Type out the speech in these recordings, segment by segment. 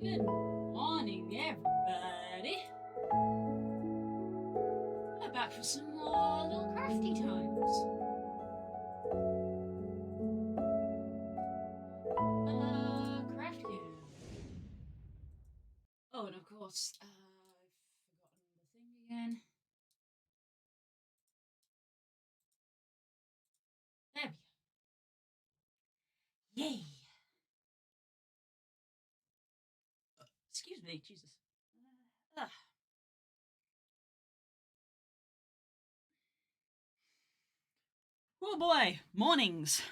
Good morning, everybody. We're back for some more little crafty times. Craft game. Oh, and of course, I've forgotten the thing again. There we go. Yay! Excuse me, Jesus. Oh boy, mornings.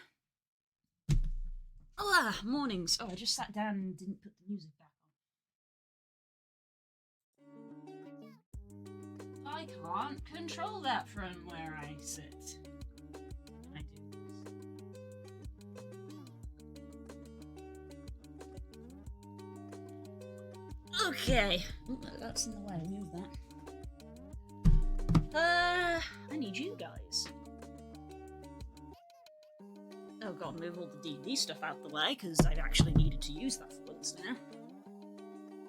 Mornings. Oh, I just sat down and didn't put the music back on. I can't control that from where I sit. Can I do this? Okay. That's in the way. Move that. I need you guys. Oh god, move all the D&D stuff out the way, because I've actually needed to use that for once now.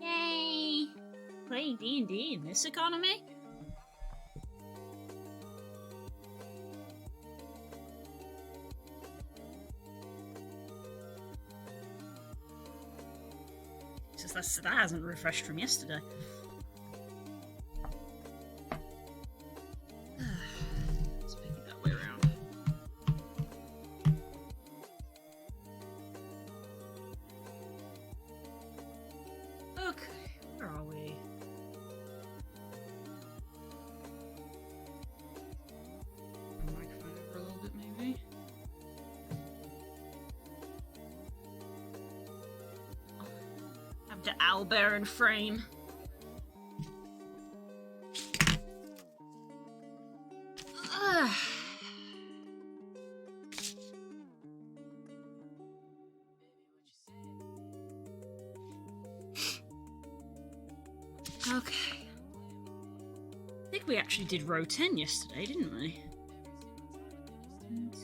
Yay! Playing D&D in this economy? It's just that hasn't refreshed from yesterday. Let's pick it that way around. Okay, where are we? Microphone over a little bit, maybe. Have the owlbear in frame. Okay. I think we actually did row 10 yesterday, didn't we? 1, 2,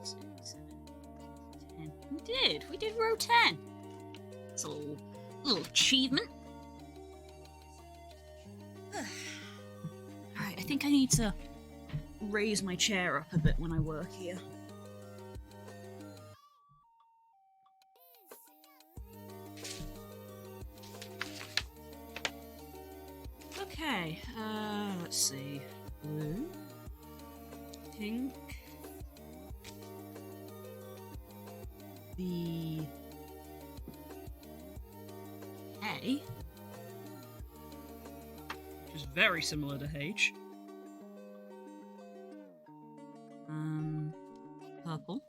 6, 7, 10. We did. We did row 10. It's a little achievement. Alright, I think I need to raise my chair up a bit when I work here. Okay, let's see. Blue, pink, the A, which is very similar to H. Purple.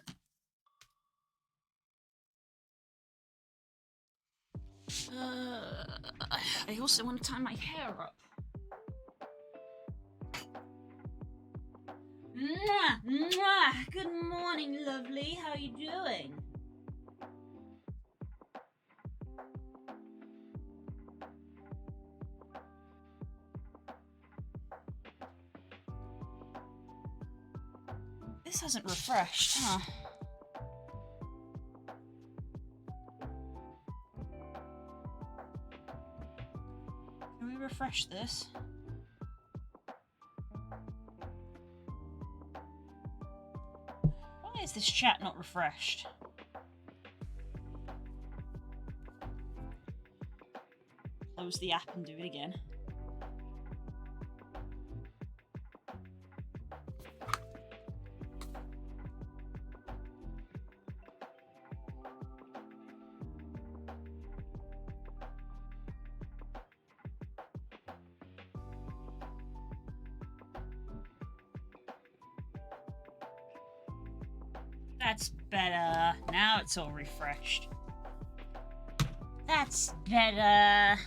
I also want to tie my hair up. Mwah, mwah. Good morning, lovely. How are you doing? This hasn't refreshed, huh? Can we refresh this? Why is this chat not refreshed? Close the app and do it again. That's better. Now it's all refreshed. That's better.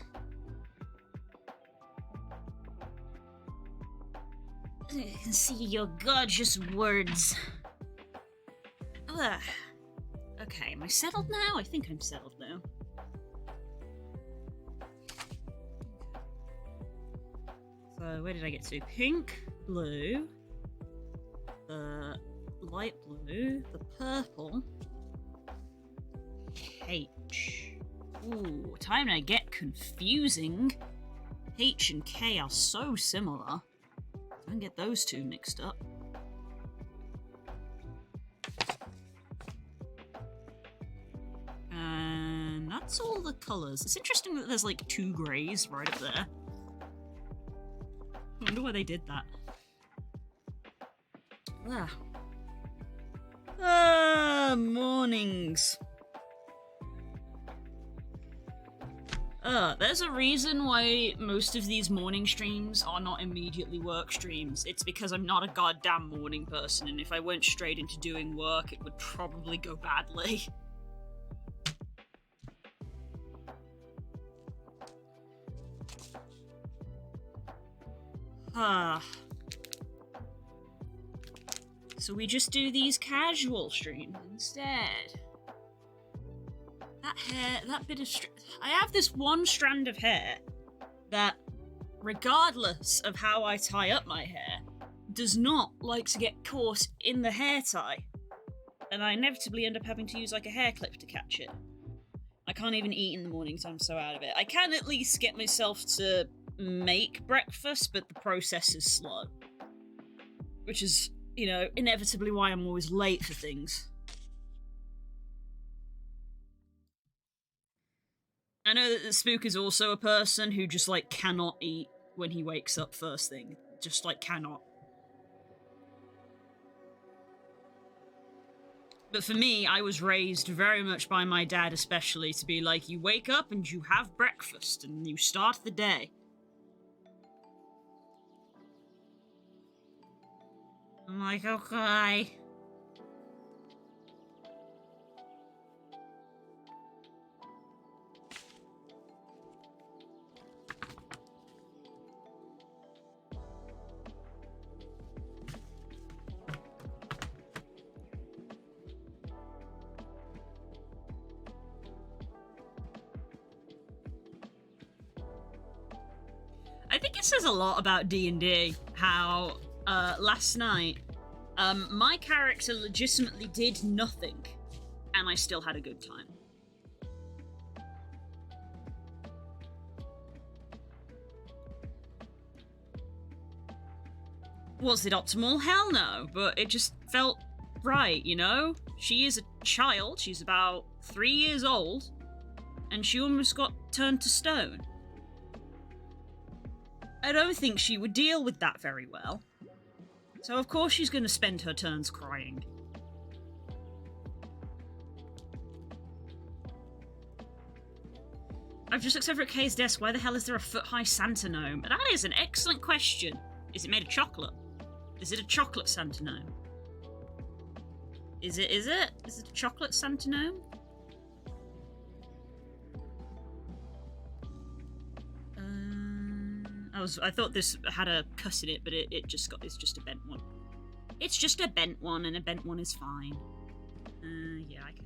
I can see your gorgeous words. Ugh. Okay, am I settled now? I think I'm settled now. So, where did I get to? Pink, blue, the light blue, the purple, H. Ooh, time to get confusing. H and K are so similar. Don't get those two mixed up. And that's all the colours. It's interesting that there's like 2 greys right up there. I wonder why they did that. Mornings. There's a reason why most of these morning streams are not immediately work streams. It's because I'm not a goddamn morning person, and if I went straight into doing work, it would probably go badly. So we just do these casual streams instead. That hair, that bit of I have this one strand of hair that, regardless of how I tie up my hair, does not like to get caught in the hair tie. And I inevitably end up having to use like a hair clip to catch it. I can't even eat in the mornings, I'm so out of it. I can at least get myself to make breakfast, but the process is slow. Which is, you know, inevitably why I'm always late for things. I know that the Spook is also a person who just, like, cannot eat when he wakes up first thing. Just, like, cannot. But for me, I was raised very much by my dad especially to be like, you wake up and you have breakfast and you start the day. I'm like, okay. I think it says a lot about D&D, how, last night, my character legitimately did nothing, and I still had a good time. Was it optimal? Hell no, but it just felt right, you know? She is a child, she's about 3 years old, and she almost got turned to stone. I don't think she would deal with that very well. So of course she's going to spend her turns crying. I've just looked over at Kay's desk. Why the hell is there a foot-high Santa gnome? That is an excellent question. Is it made of chocolate? Is it a chocolate Santa gnome? Is it a chocolate Santa gnome? I thought this had a cuss in it, but it's just a bent one. It's just a bent one, and a bent one is fine. Yeah, I can.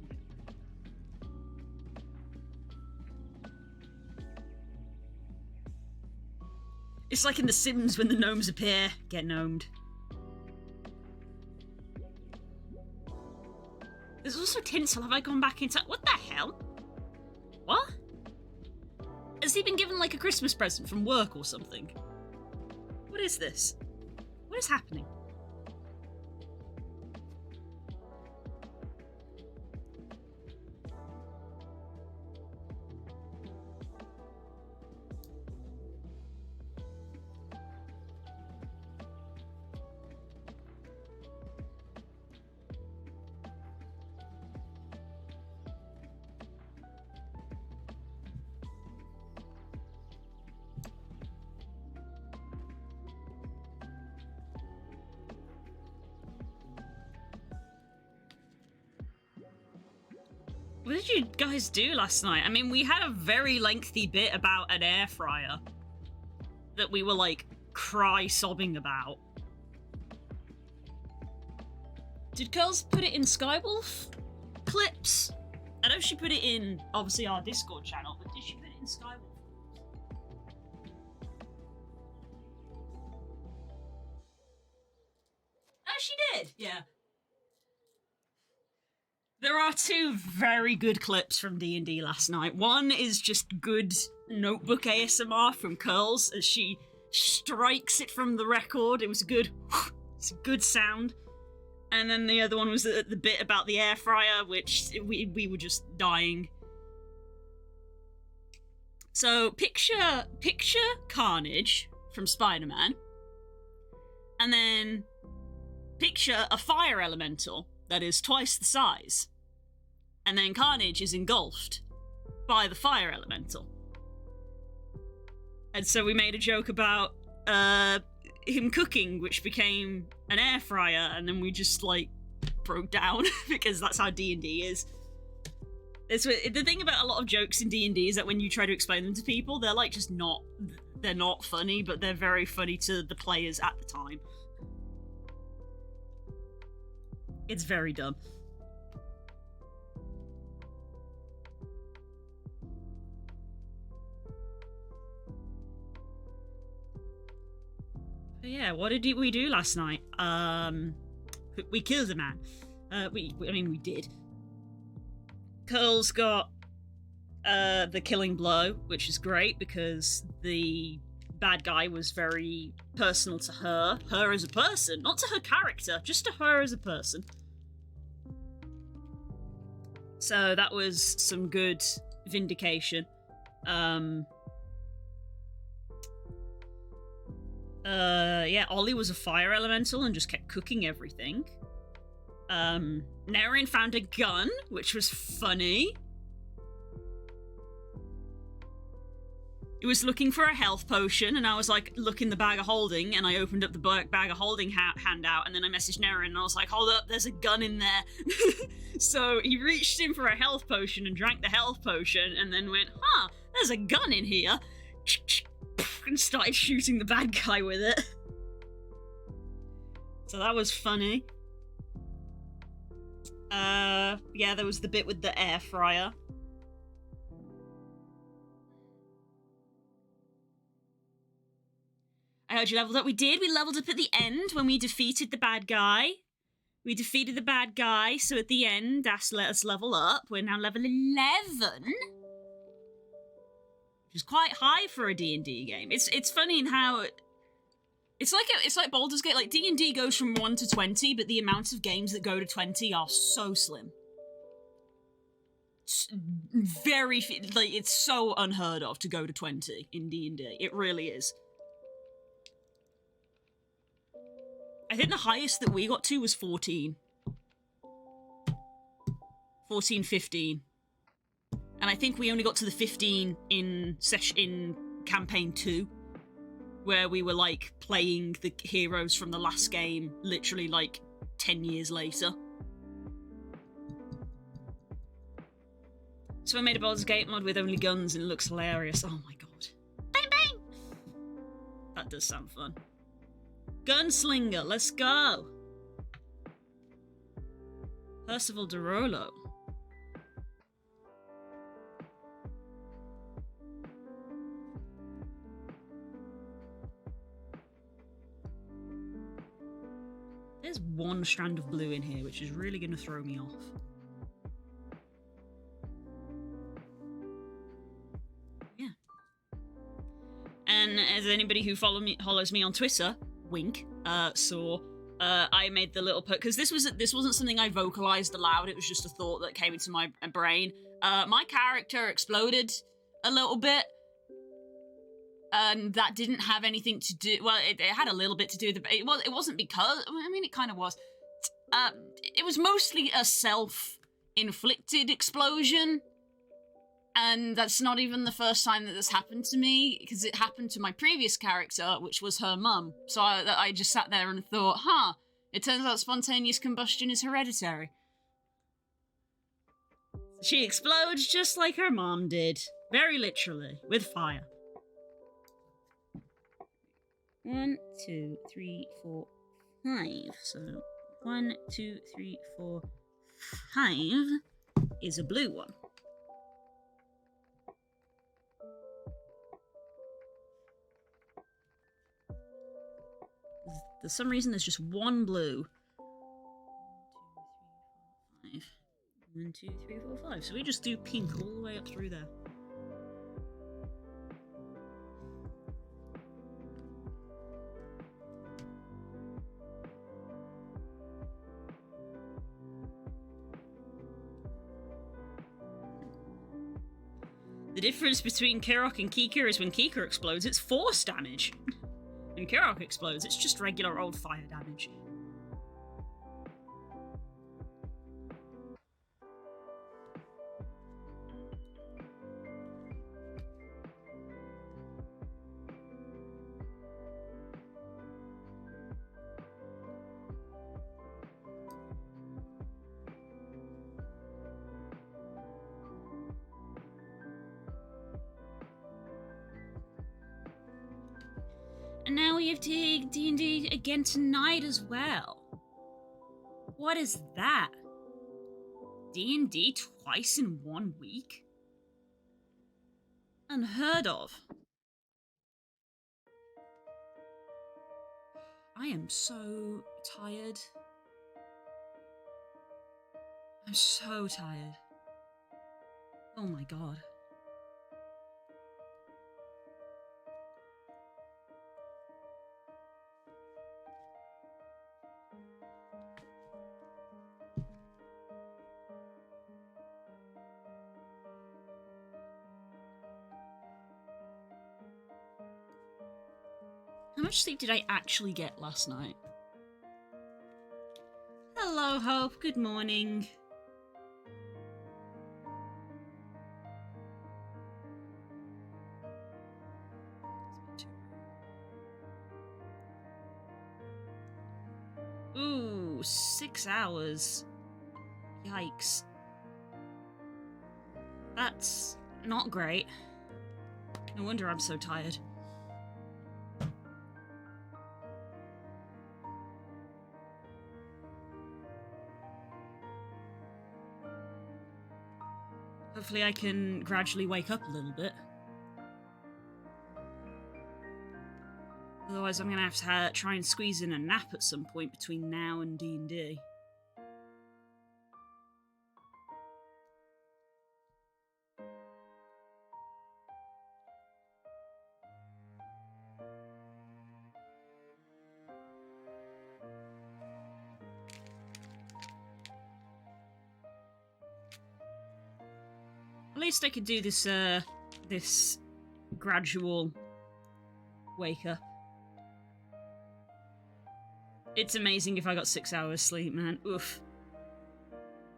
It's like in The Sims when the gnomes appear. Get gnomed. There's also tinsel. Have I gone back into... What the hell? What? Has he been given like a Christmas present from work or something? What is this? What is happening? What did you guys do last night? I mean, we had a very lengthy bit about an air fryer that we were like sobbing about. Did Curls put it in Skywolf clips? I know she put it in obviously our Discord channel, but did she put it in Skywolf? Oh, she did. Yeah. There are two very good clips from D&D last night. One is just good notebook ASMR from Curls as she strikes it from the record. It was it's a good sound. And then the other one was the bit about the air fryer, which we were just dying. So picture Carnage from Spider-Man, and then picture a fire elemental that is twice the size. And then Carnage is engulfed by the fire elemental. And so we made a joke about him cooking, which became an air fryer, and then we just, like, broke down, because that's how D&D is. The thing about a lot of jokes in D&D is that when you try to explain them to people, they're, like, just not... They're not funny, but they're very funny to the players at the time. It's very dumb. But yeah, what did we do last night? We killed a man. I mean, we did. Curls got the killing blow, which is great because the bad guy was very personal to her as a person, not to her character, just to her as a person. So that was some good vindication. Yeah, Ollie was a fire elemental and just kept cooking everything. Naren found a gun, which was funny. He was looking for a health potion, and I was like, look in the bag of holding, and I opened up the bag of holding handout, and then I messaged Naren, and I was like, hold up, there's a gun in there. So he reached in for a health potion and drank the health potion, and then went, there's a gun in here, and started shooting the bad guy with it. So that was funny. Yeah, there was the bit with the air fryer. I heard you leveled up. We did. We leveled up at the end when we defeated the bad guy. We defeated the bad guy, so at the end, that's let us level up. We're now level 11. Which is quite high for a D&D game. It's funny in how... It's like Baldur's Gate. Like, D&D goes from 1 to 20, but the amount of games that go to 20 are so slim. It's very... Like, it's so unheard of to go to 20 in D&D. It really is. I think the highest that we got to was 14. 14, 15. And I think we only got to the 15 in campaign 2, where we were, like, playing the heroes from the last game, literally, like, 10 years later. So I made a Baldur's Gate mod with only guns, and it looks hilarious. Oh my god. Bang bang! That does sound fun. Gunslinger, let's go! Percival DeRollo. There's one strand of blue in here, which is really going to throw me off. Yeah. And as anybody who follows me on Twitter, wink, saw, I made the little because this wasn't something I vocalized aloud. It was just a thought that came into my brain. My character exploded a little bit. And that didn't have anything to do. Well, it had a little bit to do with it. It wasn't because. I mean, it kind of was. It was mostly a self-inflicted explosion, and that's not even the first time that this happened to me, because it happened to my previous character, which was her mum. So I just sat there and thought, huh? It turns out spontaneous combustion is hereditary. She explodes just like her mom did, very literally, with fire. 1, 2, 3, 4, 5. So 1, 2, 3, 4, 5 is a blue one. For some reason, there's just one blue. 1, 2, 3, 4, 5. So we just do pink all the way up through there. The difference between Kirok and Kika is when Kika explodes, it's force damage. When Kirok explodes, it's just regular old fire damage. And now we have to D&D again tonight as well. What is that? D&D twice in 1 week? Unheard of. I am so tired. I'm so tired. Oh my god. How much sleep did I actually get last night? Hello, Hope. Good morning. Ooh, 6 hours. Yikes. That's not great. No wonder I'm so tired. Hopefully I can gradually wake up a little bit. Otherwise I'm gonna have to try and squeeze in a nap at some point between now and D&D. At least I could do this, this gradual wake up. It's amazing if I got 6 hours sleep, man. Oof.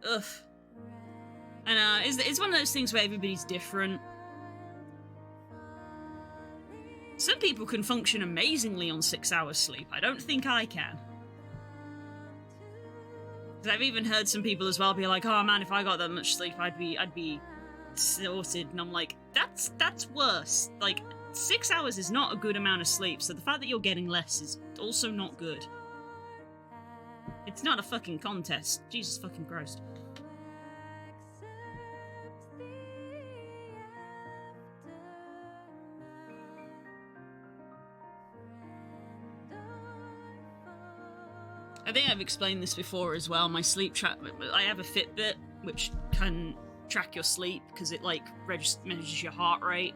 Oof. And, it's one of those things where everybody's different. Some people can function amazingly on 6 hours sleep. I don't think I can. Because I've even heard some people as well be like, oh man, if I got that much sleep, I'd be sorted. And I'm like, that's worse. Like, 6 hours is not a good amount of sleep, so the fact that you're getting less is also not good. It's not a fucking contest. Jesus fucking Christ. I think I've explained this before as well. My sleep track. I have a Fitbit which can track your sleep because it like measures your heart rate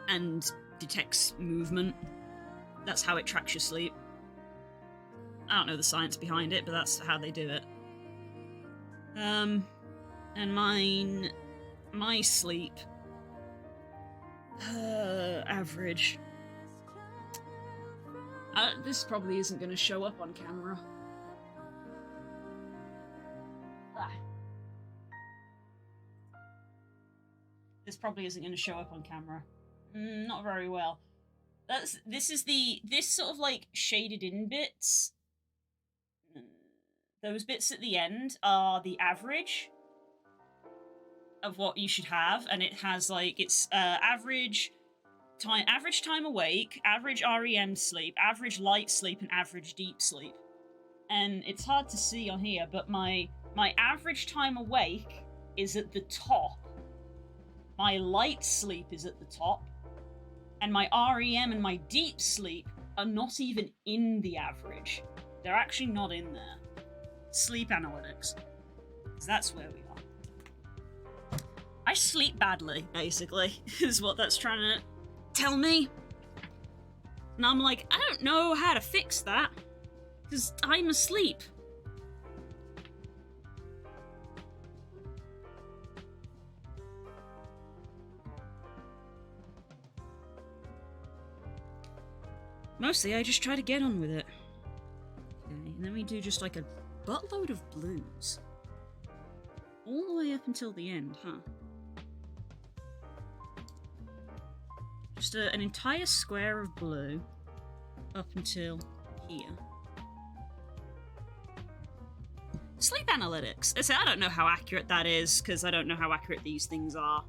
and detects movement. That's how it tracks your sleep. I don't know the science behind it, but that's how they do it. And my sleep average. This probably isn't going to show up on camera. This probably isn't going to show up on camera. Not very well. This sort of like shaded in bits. Those bits at the end are the average of what you should have, and it has like it's average time awake, average REM sleep, average light sleep, and average deep sleep. And it's hard to see on here, but my average time awake is at the top. My light sleep is at the top. And my REM and my deep sleep are not even in the average. They're actually not in there. Sleep analytics. Because that's where we are. I sleep badly, basically, is what that's trying to tell me. And I'm like, I don't know how to fix that. Because I'm asleep. Mostly, I just try to get on with it. Okay, and then we do just like a buttload of blues. All the way up until the end, huh? Just an entire square of blue up until here. Sleep analytics. I don't know how accurate that is, because I don't know how accurate these things are.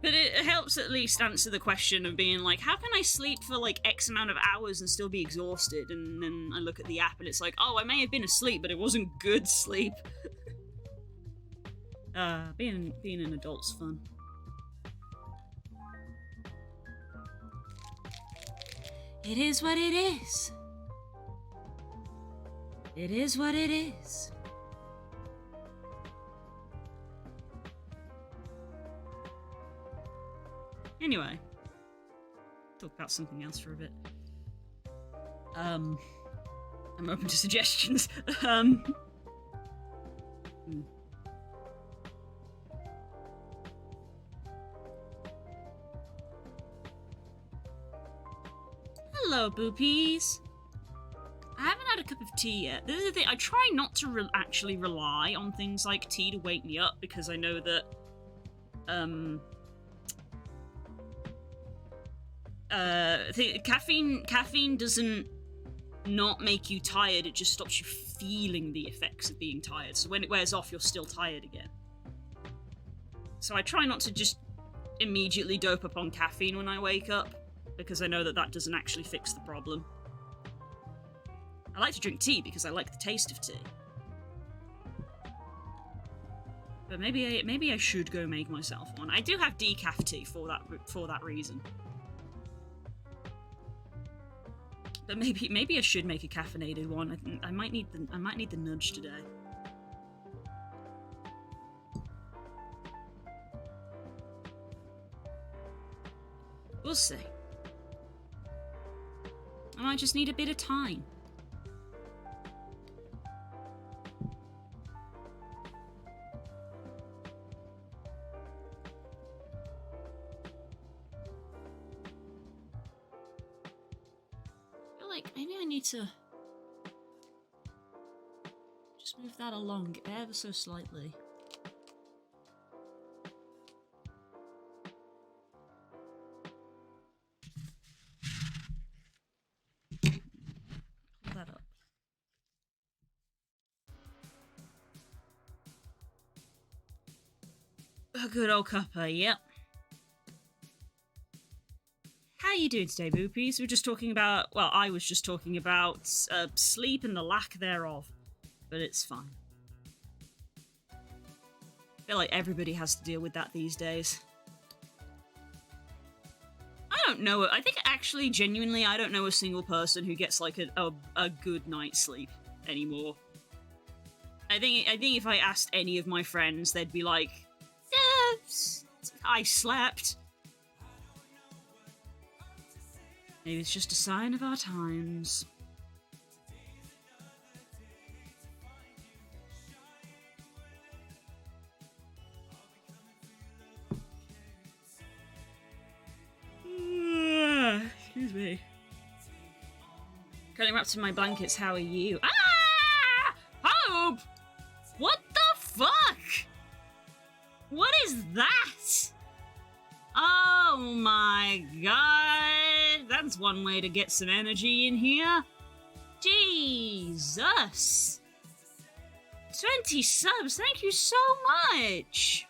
But it helps at least answer the question of being like, how can I sleep for like X amount of hours and still be exhausted? And then I look at the app and it's like, oh, I may have been asleep, but it wasn't good sleep. Being an adult's fun. It is what it is. It is what it is. Anyway, talk about something else for a bit. I'm open to suggestions. Hello, boopies. I haven't had a cup of tea yet. This is the thing. I try not to actually rely on things like tea to wake me up, because I know that caffeine doesn't not make you tired, it just stops you feeling the effects of being tired. So when it wears off, you're still tired again. So I try not to just immediately dope up on caffeine when I wake up, because I know that that doesn't actually fix the problem. I like to drink tea because I like the taste of tea. But maybe I should go make myself one. I do have decaf tea for that reason. But maybe I should make a caffeinated one. I might need the nudge today. We'll see. I might just need a bit of time. I feel like maybe I need to just move that along ever so slightly. That up. A good old cuppa, yep. How you you doing today, Boopies? We're just talking about, well, I was just talking about sleep and the lack thereof. But it's fine. I feel like everybody has to deal with that these days. I don't know. I think actually, genuinely, I don't know a single person who gets like a good night's sleep anymore. I think if I asked any of my friends, they'd be like, I slept. Maybe it's just a sign of our times. Excuse me. Currently wrapped in my blankets, how are you? Ah! Hope! What the fuck? What is that? Oh my god. That's one way to get some energy in here. Jesus. 20 subs, thank you so much.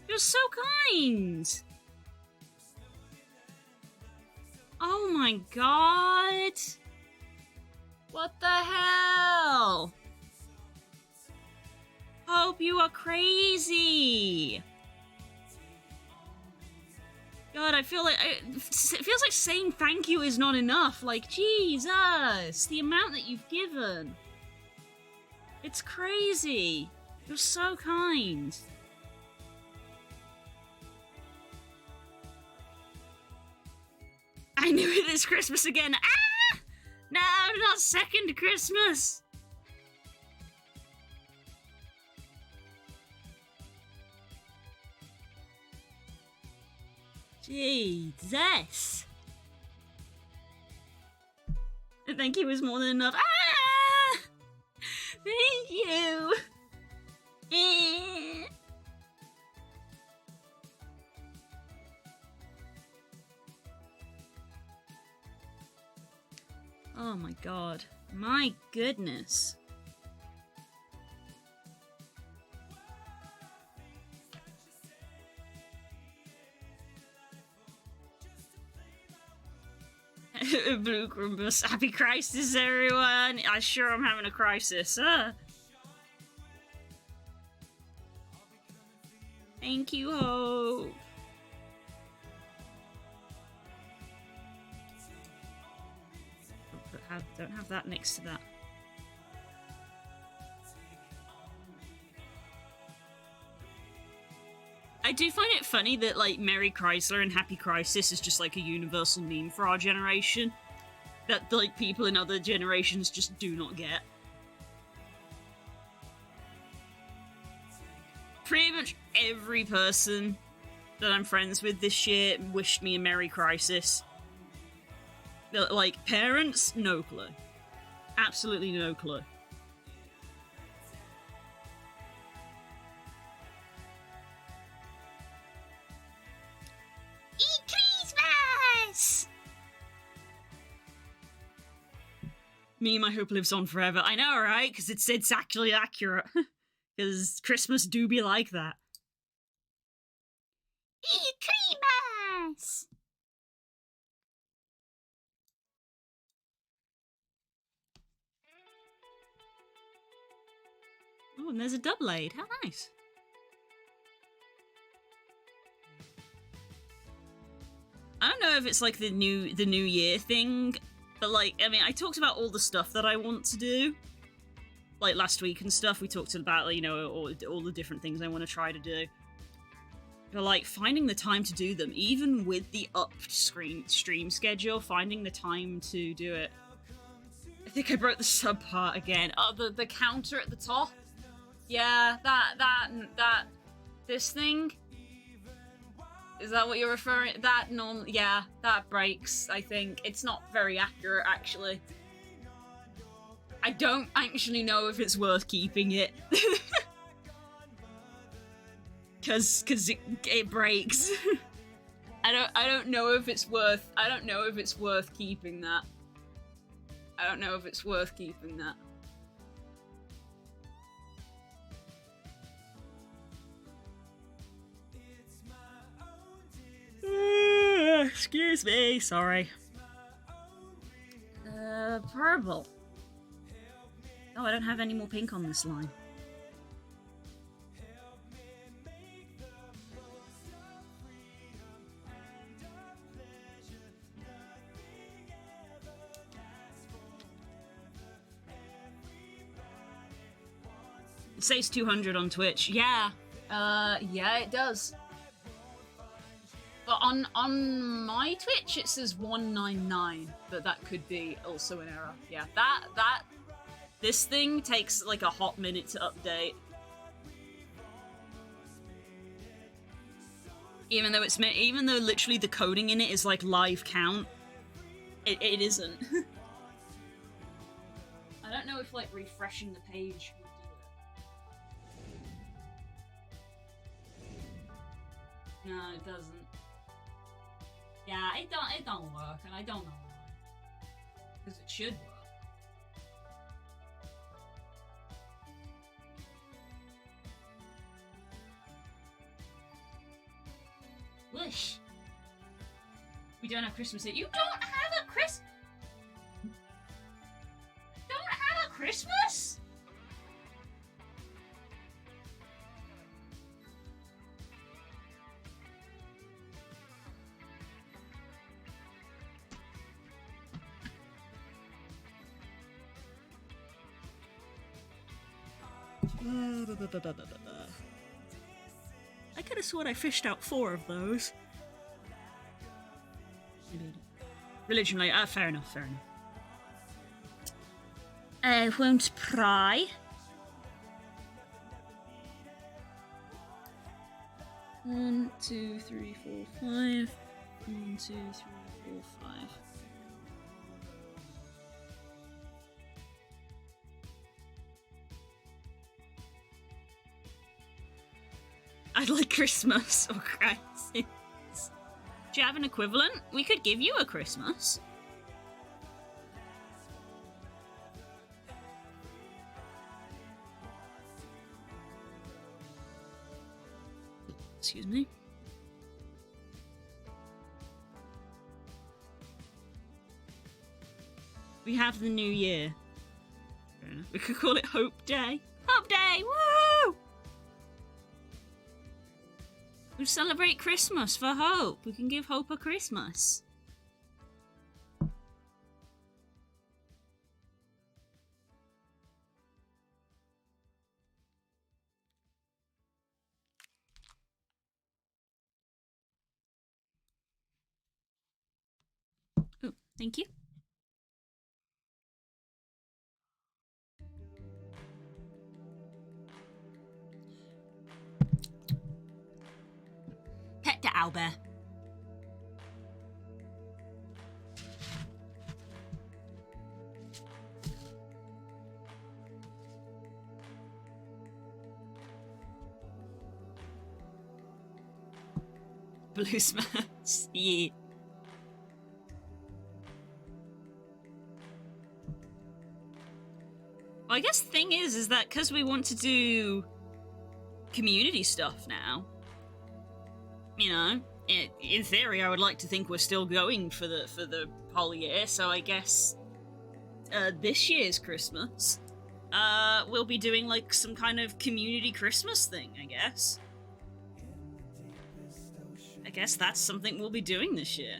You're so kind. Oh my god. What the hell? Hope you are crazy. God, I feel like it feels like saying thank you is not enough. Like, Jesus, the amount that you've given. It's crazy. You're so kind. I knew it is Christmas again. Ah! No, not second Christmas. Jesus. Thank you was more than enough. Ah! Thank you. Oh my god. My goodness. Blue Grumbus. Happy crisis, everyone. I sure am having a crisis. Thank you, Hope. Don't have that next to that. I do find it funny that, like, Merry Chrysler and Happy Crisis is just, like, a universal meme for our generation. That, like, people in other generations just do not get. Pretty much every person that I'm friends with this year wished me a Merry Crisis. Like, parents? No clue. Absolutely no clue. Christmas! Meme I hope lives on forever. I know, right? Because it's actually accurate. Because Christmas do be like that. Christmas! Oh, and there's a double aid. How nice. I don't know if it's like the new year thing, but like, I mean, I talked about all the stuff that I want to do. Like last week and stuff, we talked about, you know, all the different things I want to try to do. But like, finding the time to do them, even with the stream schedule, finding the time to do it. I think I broke the sub part again. Oh, the counter at the top? Yeah, this thing? Is that what you're referring to? That normally, yeah, that breaks, I think. It's not very accurate, actually. I don't actually know if it's worth keeping it. Cause it breaks. I don't know if it's worth keeping that. I don't know if it's worth keeping that. Excuse me, sorry. Purple. Oh, I don't have any more pink on this line. It says 200 on Twitch. Yeah. Yeah, it does. But on my Twitch, it says 199, but that could be also an error. Yeah, this thing takes like a hot minute to update. Even though literally the coding in it is like live count, it isn't. I don't know if like refreshing the page would do it. No, it doesn't. Yeah, it don't work, and I don't know why. Because it should work. Whoosh. We don't have Christmas yet. You don't have a Christmas? Don't have a Christmas? I could have sworn I fished out 4 of those. Religion, like, fair enough, fair enough. I won't pry. One, 2, 3, 4, 5. 1, 2, 3, 4, 5. I'd like Christmas. Oh, Christ. Do you have an equivalent? We could give you a Christmas. Excuse me. We have the new year. We could call it Hope Day. Hope Day! Woo! We celebrate Christmas for Hope. We can give Hope a Christmas. Oh, thank you. Pet the owlbear. Blue Smurfs. Yeah. Well, I guess the thing is that because we want to do community stuff now, you know, in theory, I would like to think we're still going for the whole year. So I guess this year's Christmas, we'll be doing like some kind of community Christmas thing. I guess that's something we'll be doing this year.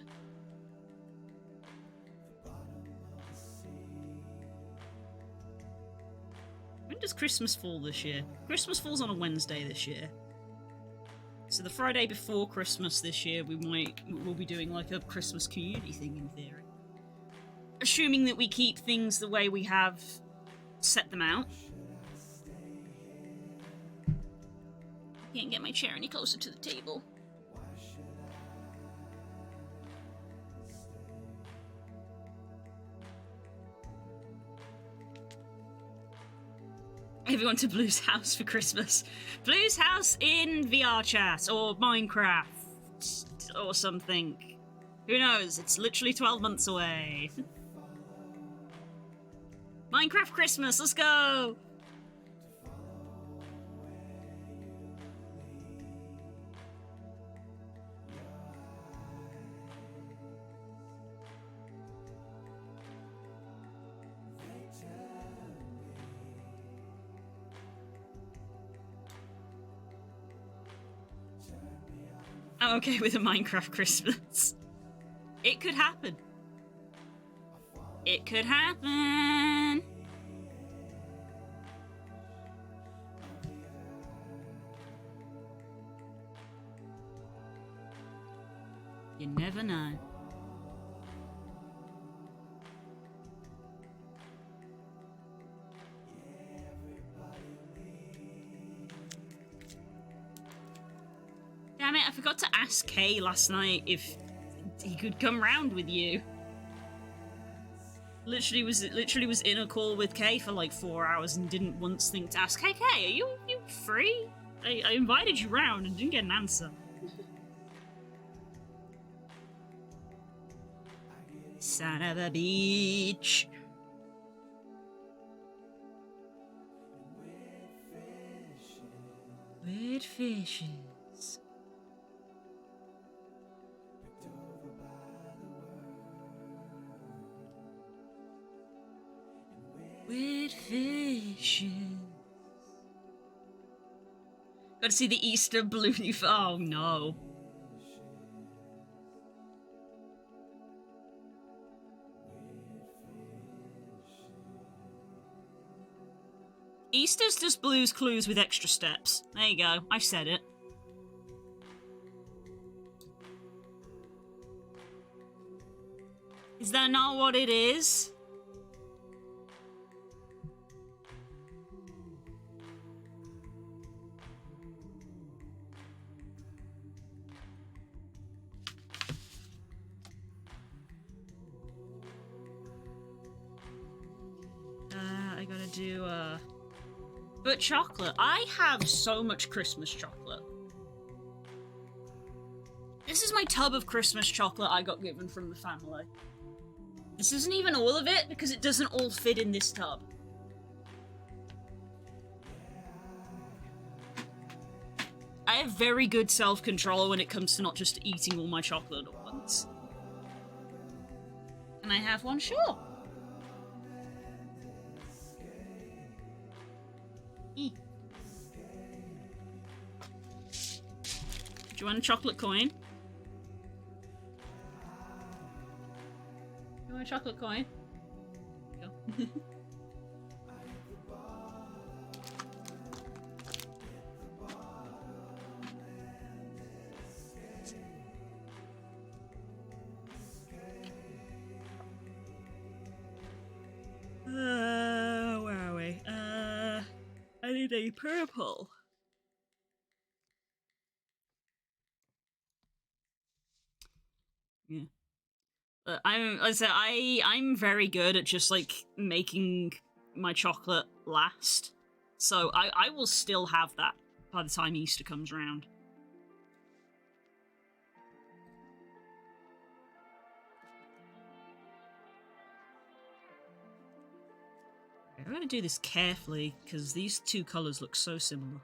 When does Christmas fall this year? Christmas falls on a Wednesday this year. So the Friday before Christmas this year, we'll be doing like a Christmas community thing in theory. Assuming that we keep things the way we have set them out. Can't get my chair any closer to the table. Everyone to Blue's house for Christmas. Blue's house in VR chat or Minecraft or something. Who knows? It's literally 12 months away. Minecraft Christmas, let's go! I'm okay with a Minecraft Christmas. It could happen. It could happen. You never know. Damn it, I forgot to ask Kay last night if he could come round with you. Literally was in a call with Kay for like 4 hours and didn't once think to ask, hey Kay, are you free? I invited you round and didn't get an answer. Son of a bitch. Weird fishes. Weird fishes. Gotta see the Easter blue. Oh no. Easter's just Blue's Clues with extra steps. There you go. I said it. Is that not what it is? I gotta do, But chocolate. I have so much Christmas chocolate. This is my tub of Christmas chocolate I got given from the family. This isn't even all of it, because it doesn't all fit in this tub. I have very good self-control when it comes to not just eating all my chocolate at once. Can I have one? Sure. Do you want a chocolate coin? You want a chocolate coin? Go. Where are we? I need a purple. Yeah. I'm very good at just like making my chocolate last. So I will still have that by the time Easter comes around. I'm gonna do this carefully because these two colours look so similar.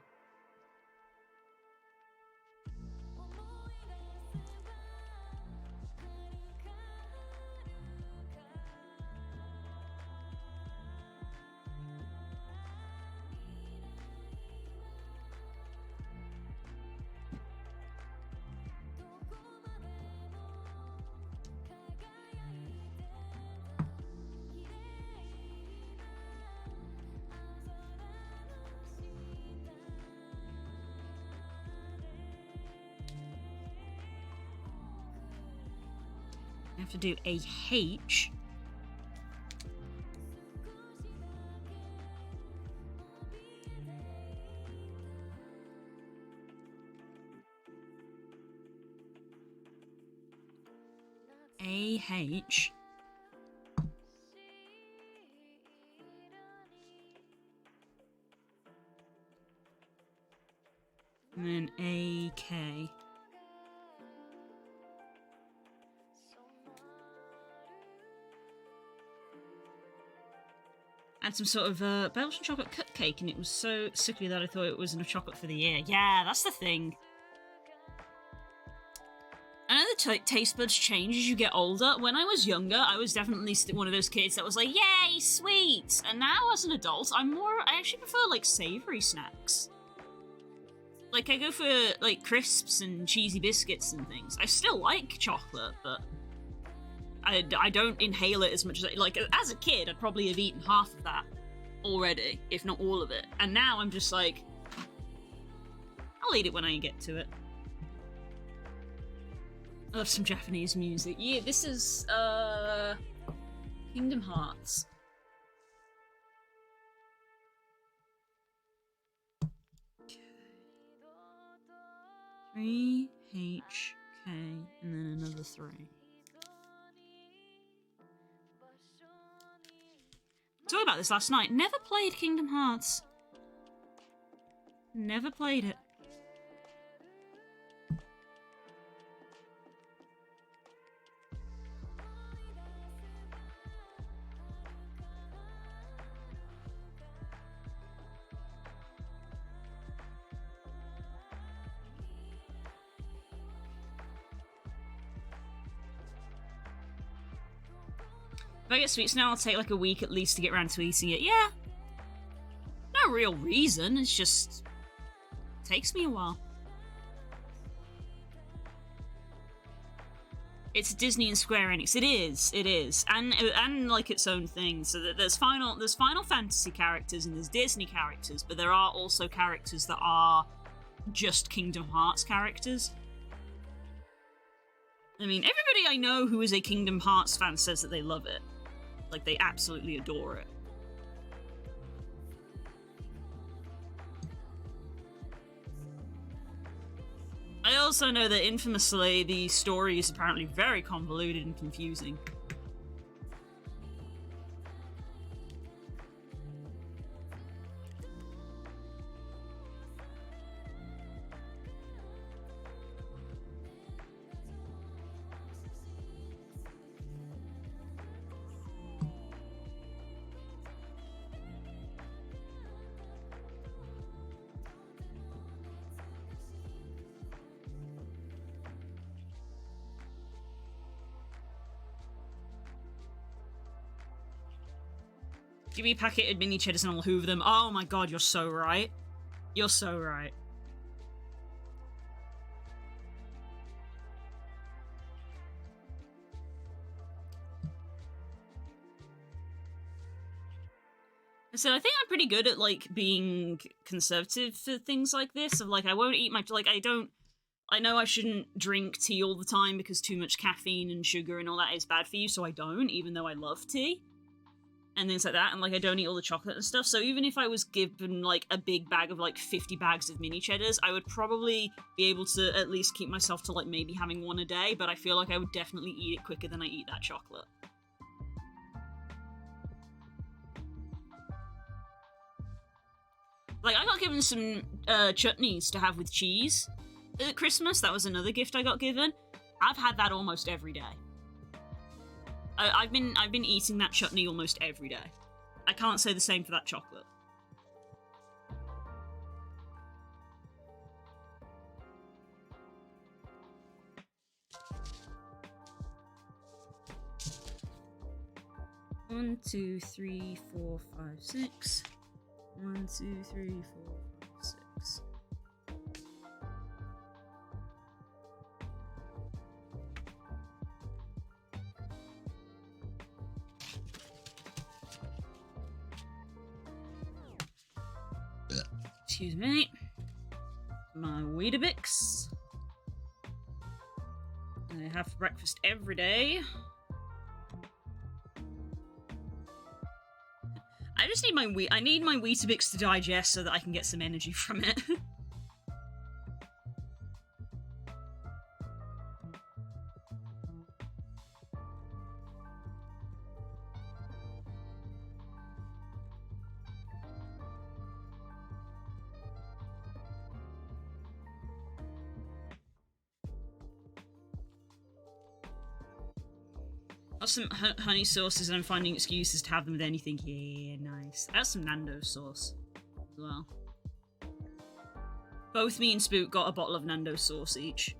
I have to do a H. A-H. And then A-K. Had some sort of Belgian chocolate cupcake, and it was so sickly that I thought it wasn't a chocolate for the year. Yeah, that's the thing. I know the taste buds change as you get older. When I was younger, I was definitely one of those kids that was like, yay, sweets! And now, as an adult, I actually prefer, like, savoury snacks. like, I go for, like, crisps and cheesy biscuits and things. I still like chocolate, but I don't inhale it as much as, like, as a kid, I'd probably have eaten half of that already, if not all of it. And now I'm just like, I'll eat it when I get to it. I love some Japanese music. Yeah, this is, Kingdom Hearts. Okay. 3 H K and then another 3. Talked about this last night. Never played Kingdom Hearts. Never played it. If I get sweets now, I'll take like a week at least to get around to eating it. Yeah. No real reason, it's just... takes me a while. It's Disney and Square Enix. It is. And like its own thing. So there's Final Fantasy characters and there's Disney characters, but there are also characters that are just Kingdom Hearts characters. I mean, everybody I know who is a Kingdom Hearts fan says that they love it. Like, they absolutely adore it. I also know that infamously, the story is apparently very convoluted and confusing. Give me a packet of mini cheddars and I'll hoover them. Oh my god, you're so right. You're so right. So I think I'm pretty good at, like, being conservative for things like this. Of, like, I won't eat my... Like, I know I shouldn't drink tea all the time because too much caffeine and sugar and all that is bad for you, so I don't, even though I love tea. And things like that, and, like, I don't eat all the chocolate and stuff, so even if I was given, like, a big bag of, like, 50 bags of mini cheddars, I would probably be able to at least keep myself to, like, maybe having one a day, but I feel like I would definitely eat it quicker than I eat that chocolate. Like, I got given some chutneys to have with cheese at Christmas. That was another gift I got given. I've had that almost every day. I've been eating that chutney almost every day. I can't say the same for that chocolate. One, 2, 3, 4, 5, 6. 1, 2, 3, 4, 5, 6. Excuse me. My Weetabix. I have for breakfast every day. I just need I need my Weetabix to digest so that I can get some energy from it. Got some honey sauces and I'm finding excuses to have them with anything. Yeah, nice. I have some Nando's sauce as well. Both me and Spook got a bottle of Nando's sauce each.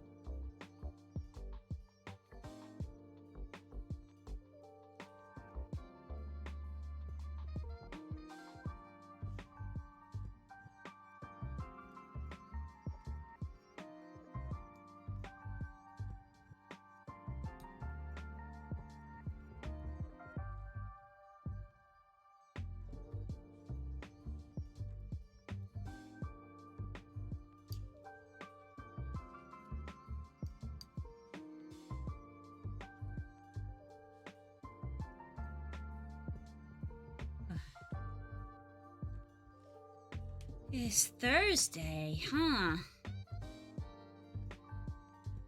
It's Thursday, huh?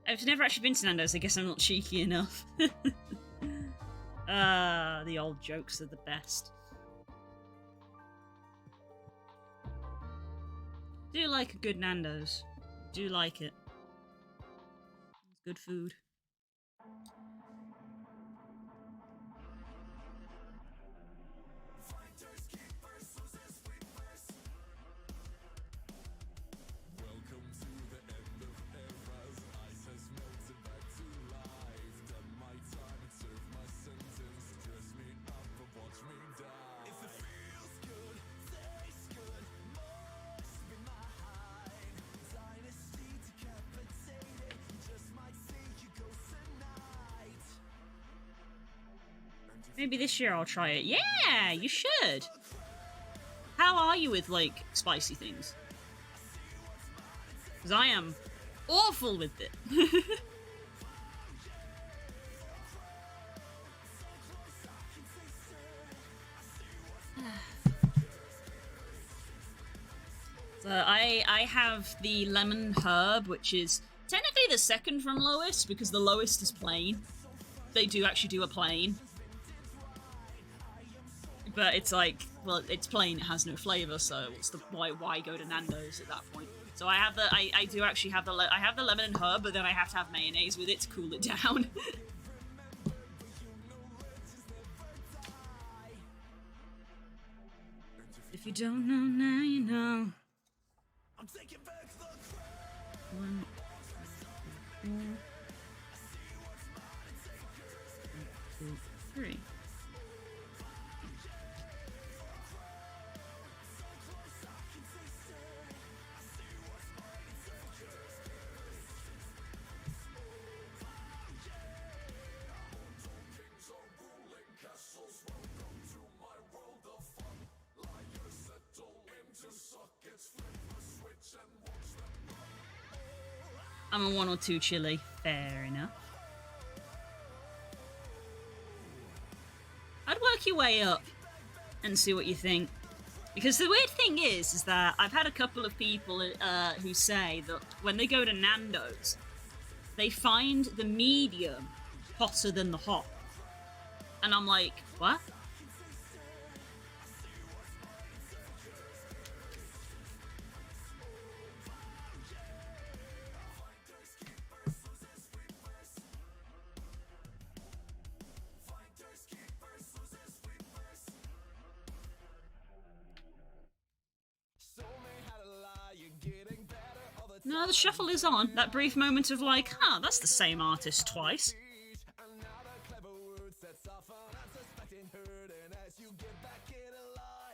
I've never actually been to Nando's. I guess I'm not cheeky enough. The old jokes are the best. Do like a good Nando's. Do like it. It's good food. Maybe this year I'll try it. Yeah, you should. How are you with, like, spicy things? Because I am awful with it. So I have the lemon herb, which is technically the second from lowest, because the lowest is plain. They do actually do a plain. But it's like, well, it's plain, it has no flavour, so what's the why go to Nando's at that point? So I have the I do actually have the I have the lemon and herb, but then I have to have mayonnaise with it to cool it down. If you don't know now, you know. I'm taking back the crown. 1, 2, 3. I'm a 1 or 2 chili. Fair enough. I'd work your way up and see what you think. Because the weird thing is that I've had a couple of people who say that when they go to Nando's, they find the medium hotter than the hot. And I'm like, what? No, the shuffle is on. That brief moment of like, huh, that's the same artist twice.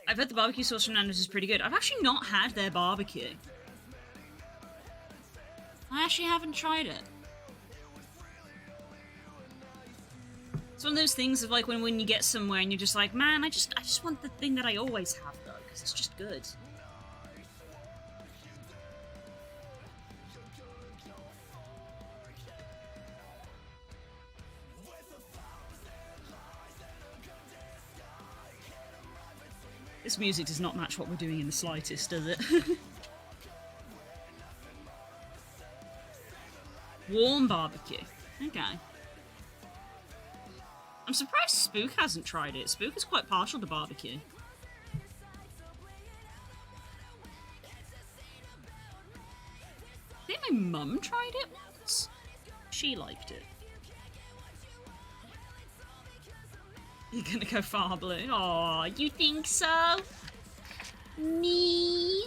I've heard the barbecue sauce from Nando's is pretty good. I've actually not had their barbecue. I actually haven't tried it. It's one of those things of like when you get somewhere and you're just like, man, I just want the thing that I always have though, because it's just good. This music does not match what we're doing in the slightest, does it? Warm barbecue. Okay. I'm surprised Spook hasn't tried it. Spook is quite partial to barbecue. I think my mum tried it once. She liked it. You're gonna go far blue? Aw, you think so? Me?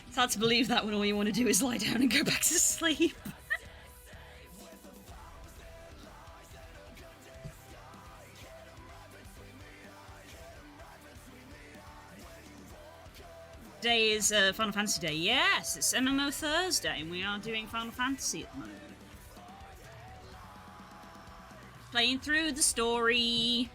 It's hard to believe that when all you want to do is lie down and go back to sleep. Today is Final Fantasy Day. Yes, it's MMO Thursday, and we are doing Final Fantasy at the moment. Playing through the story.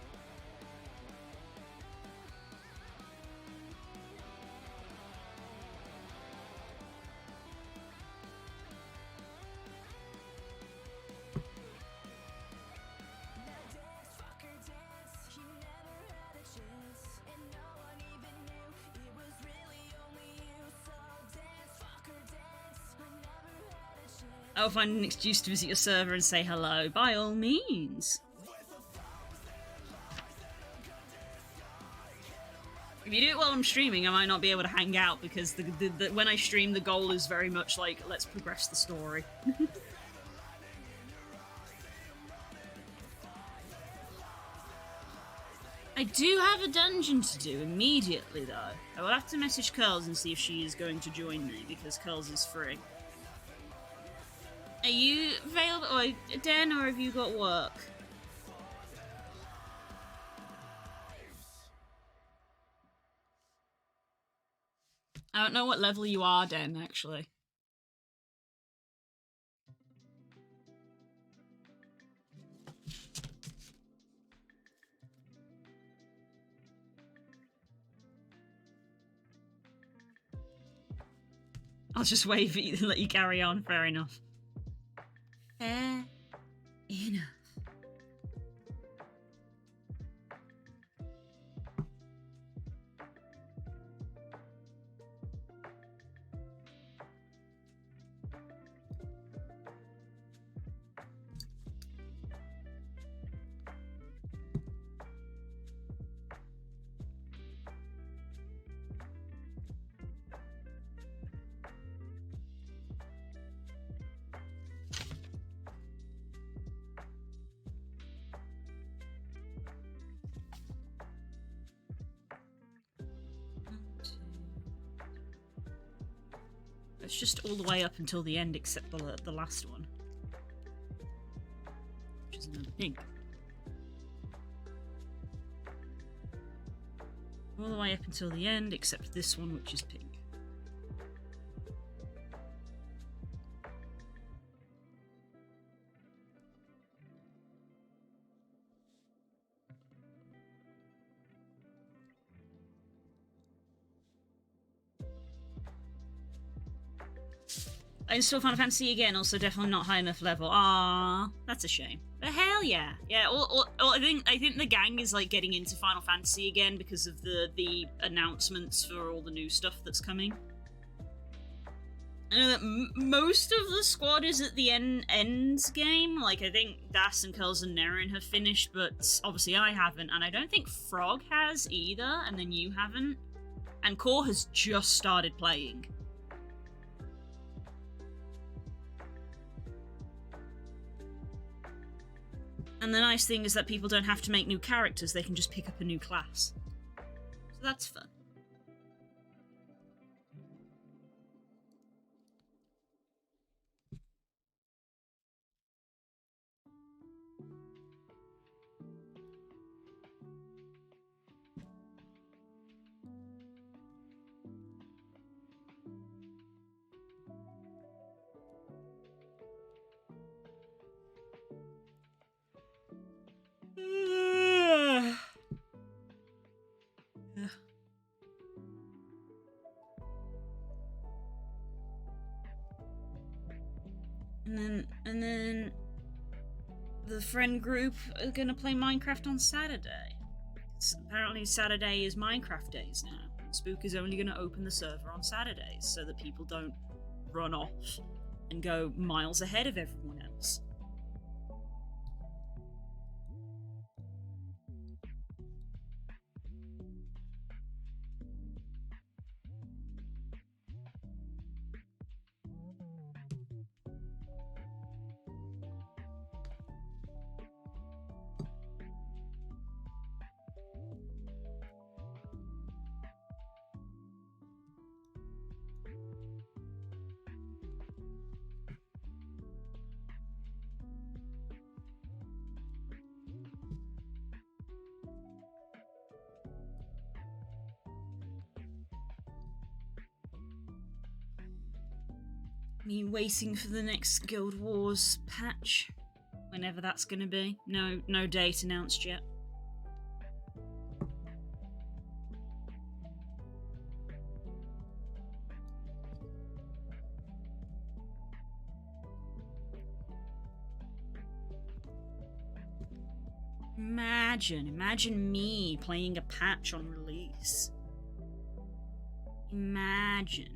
I will find an excuse to visit your server and say hello. By all means. If you do it while I'm streaming, I might not be able to hang out because when I stream, the goal is very much like, let's progress the story. I do have a dungeon to do immediately, though. I will have to message Curls and see if she is going to join me, because Curls is free. Are you available, or Dan, or have you got work? I don't know what level you are, Dan, actually. I'll just wave at you and let you carry on. Fair enough. Fair enough. It's just all the way up until the end except the last one. Which is another pink. All the way up until the end except this one, which is pink. I install Final Fantasy again, also definitely not high enough level. Ah, that's a shame. But hell yeah. Yeah, I think the gang is like getting into Final Fantasy again because of the announcements for all the new stuff that's coming. I know that most of the squad is at the end game. Like, I think Das and Curls and Nerin have finished, but obviously I haven't, and I don't think Frog has either, and then you haven't. And Core has just started playing. And the nice thing is that people don't have to make new characters, they can just pick up a new class. So that's fun. And then the friend group are gonna play Minecraft on Saturday. Apparently Saturday is Minecraft days now. Spook is only gonna open the server on Saturdays so that people don't run off and go miles ahead of everyone else. Me waiting for the next Guild Wars patch, whenever that's gonna be. No date announced yet. Imagine me playing a patch on release. Imagine.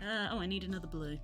Oh, I need another blue.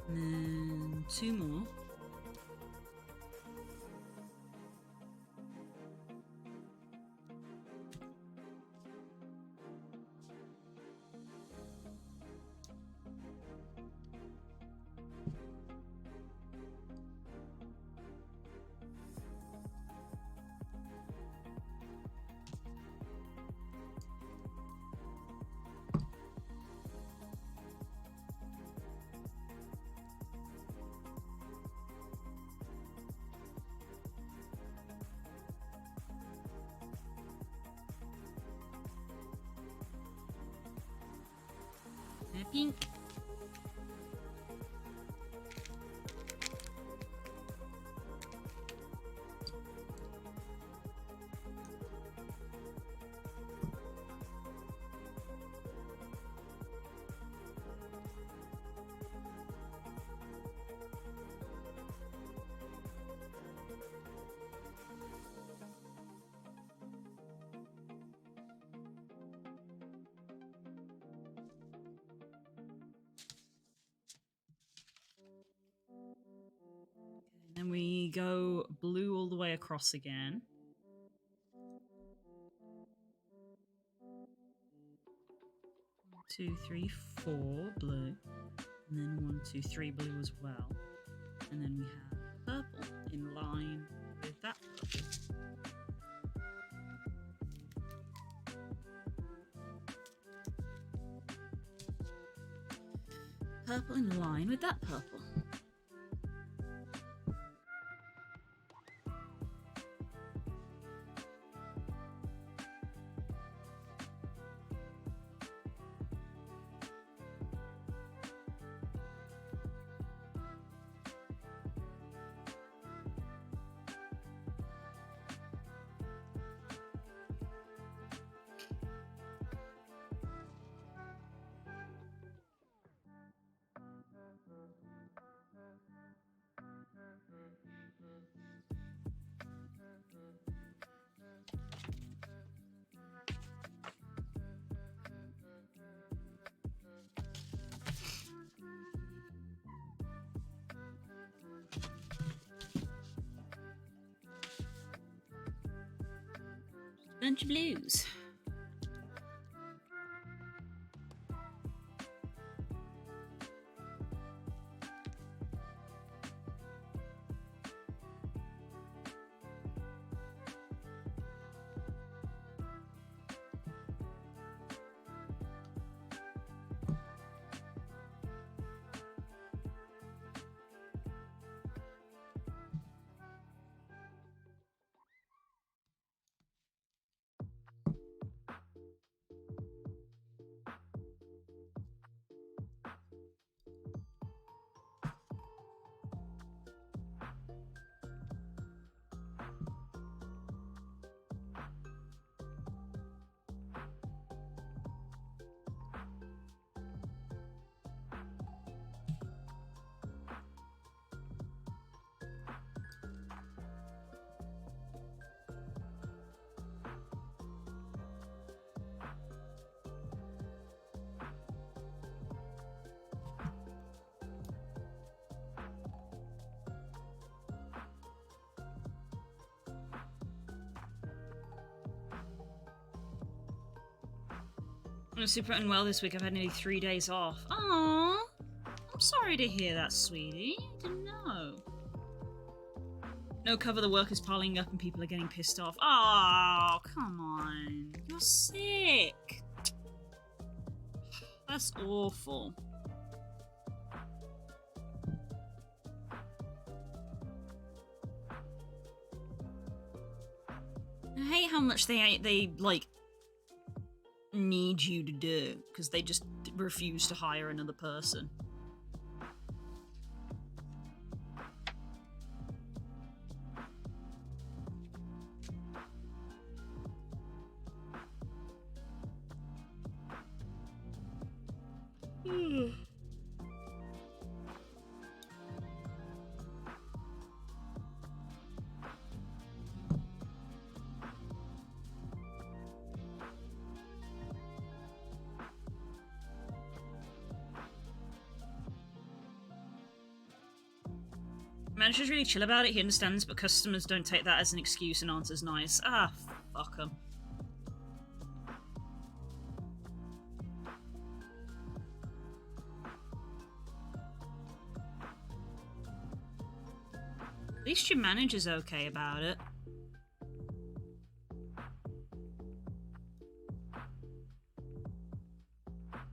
And then 2 more. Pink. Then we go blue all the way across again. Two, three, 4 blue. And then 1, 2, 3 blue as well. And then we have purple in line with that purple. Purple in line with that purple. Bunch of blues. I'm super unwell this week. I've had nearly 3 days off. Aww. I'm sorry to hear that, sweetie. I didn't know. No cover, the work is piling up and people are getting pissed off. Oh, come on. You're sick. That's awful. I hate how much they like need you to do because they just refuse to hire another person. Manager's really chill about it, he understands, but customers don't take that as an excuse and aren't as nice. Ah, fuck 'em. At least your manager's okay about it.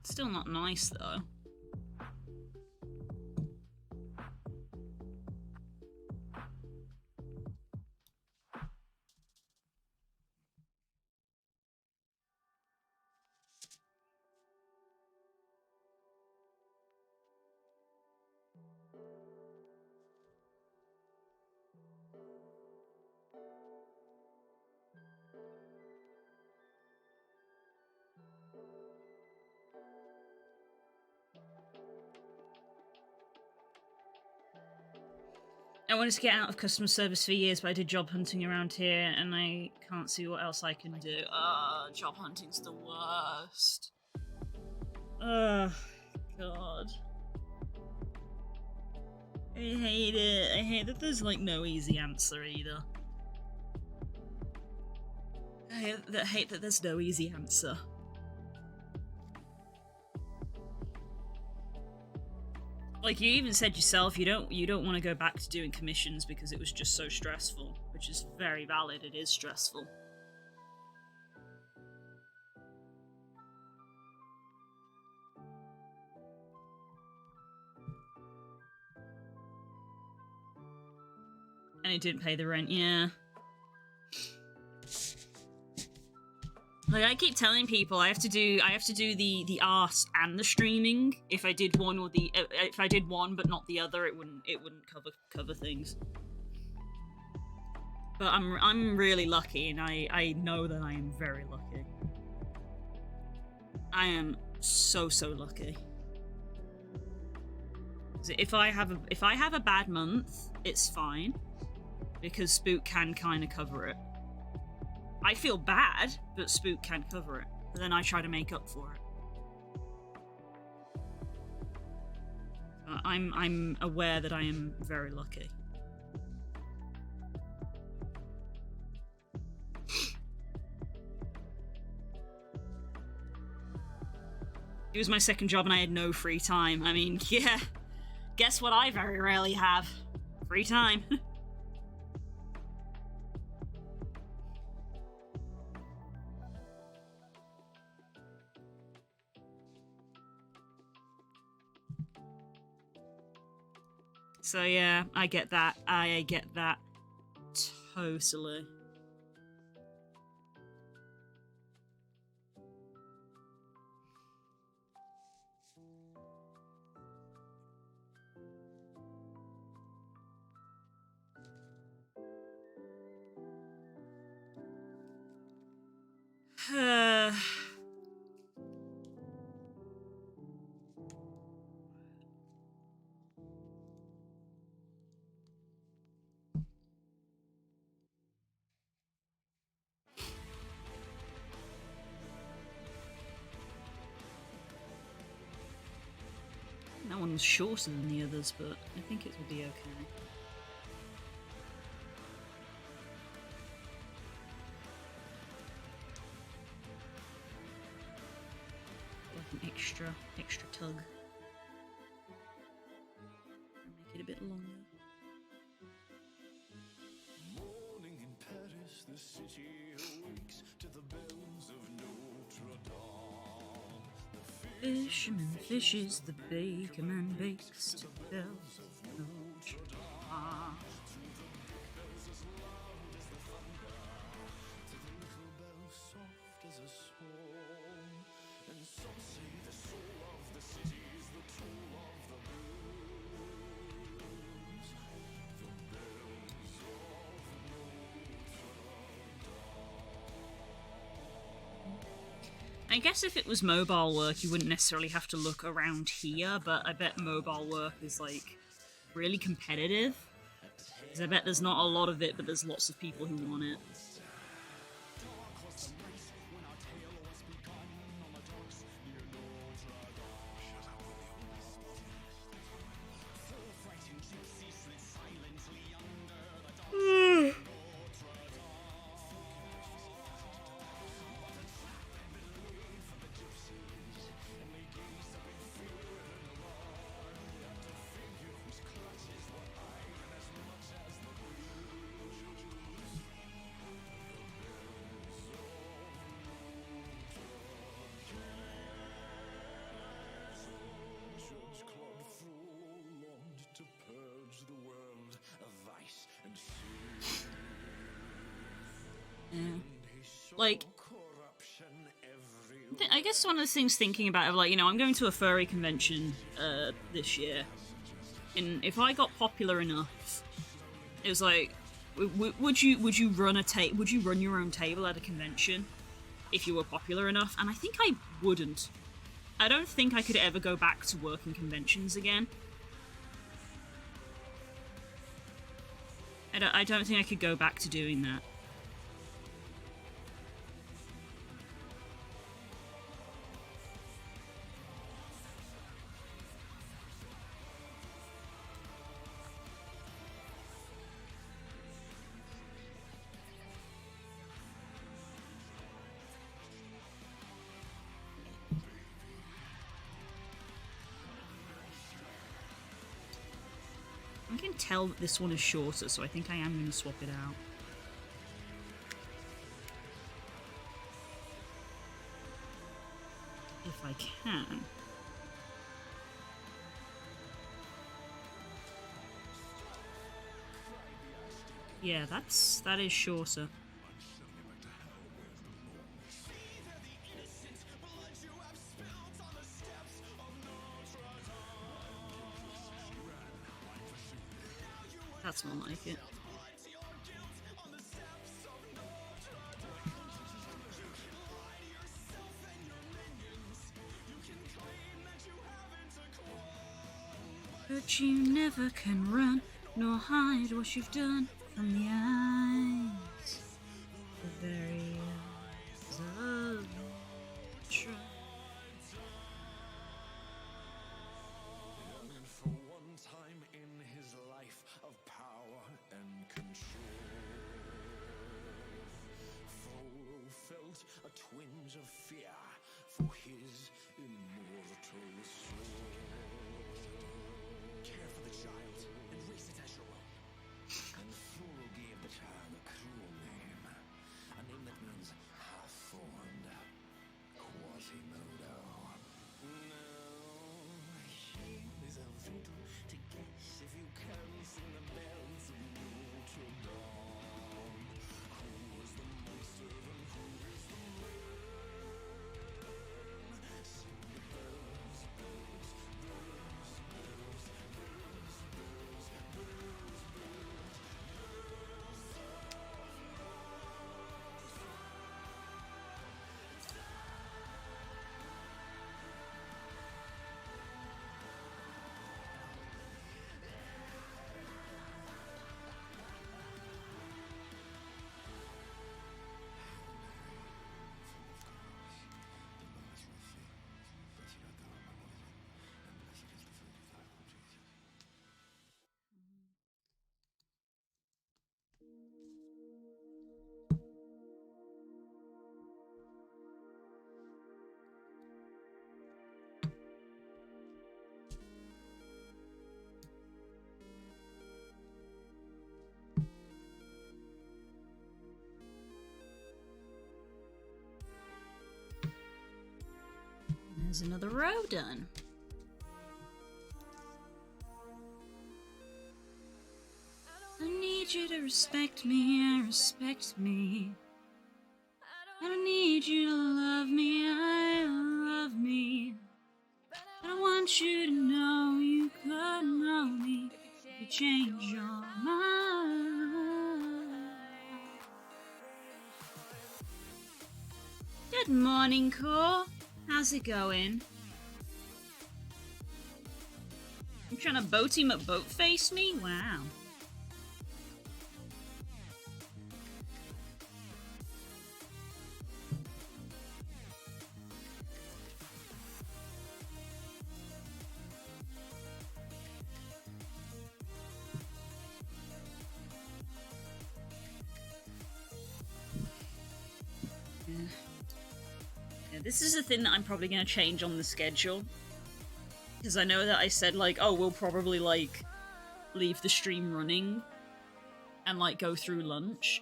Still not nice, though. I wanted to get out of customer service for years, but I did job hunting around here, and I can't see what else I can do. Job hunting's the worst. Ugh, God. I hate it. I hate that there's, like, no easy answer, either. I hate that there's no easy answer. Like, you even said yourself, you don't want to go back to doing commissions because it was just so stressful, which is very valid. It is stressful. And it didn't pay the rent, yeah. Like, I keep telling people I have to do the art and the streaming. If I did one if I did one but not the other, it wouldn't cover things. But I'm really lucky, and I know that I am very lucky. I am so lucky. If I have a bad month, it's fine because Spook can kind of cover it. I feel bad, but Spook can cover it. But then I try to make up for it. I'm aware that I am very lucky. It was my second job and I had no free time. I mean, yeah. Guess what I very rarely have? Free time. So yeah, I get that. I get that totally. That one was shorter than the others, but I think it will be okay. extra tug. Make it a bit longer. Morning in Paris, the city awakes to the bells of Notre Dame. Fisherman fishes, the bakerman bakes to the bells of Notre Dame. Soft as a swan, and some say the soul of the city is the toll of the blues. The bells of I guess if it was mobile work, you wouldn't necessarily have to look around here, but I bet mobile work is, like, really competitive. Because I bet there's not a lot of it, but there's lots of people who want it. Judge Claude Frollo longed to purge the world of vice and sin. Yeah. He saw Like, corruption everywhere. I guess one of the things thinking about, like, you know, I'm going to a furry convention this year, and if I got popular enough, it was like, would you run your own table at a convention if you were popular enough? And I think I wouldn't. I don't think I could ever go back to working conventions again. I don't think I could go back to doing that. I can tell that this one is shorter, so I think I am going to swap it out. If I can. Yeah, that is shorter. That's more like it. But you never can run, nor hide what you've done from the eyes, the very eyes of truth. And for one time in his life of power and control, Frollo felt a twinge of fear for his immortal soul. Care for the child and raise it as your own. And Frollo gave the child a cruel name, a name that means half-formed, Quasimodo. Is a riddle to guess if you can sing the bells of Notre Dame. Who was the monster and who is the man? Sing the bells, bells, bells, bells, bells. There's another row done. I need you to respect me, respect me. I don't need you to love me, I love me. I don't want you to know you could know me if you change your mind. Good morning, Core. How's it going? You trying to boat him at boat face me? Wow. Yeah, this is a thing that I'm probably going to change on the schedule. Because I know that I said, like, oh, we'll probably, like, leave the stream running and, like, go through lunch.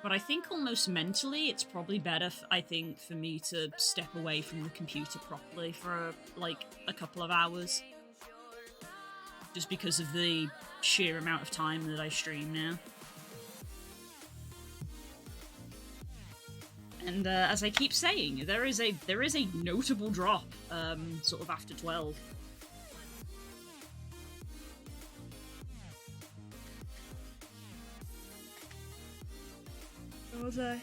But I think almost mentally it's probably better, I think, for me to step away from the computer properly for, like, a couple of hours. Just because of the sheer amount of time that I stream now. And as I keep saying, there is a notable drop, sort of after 12. What was I?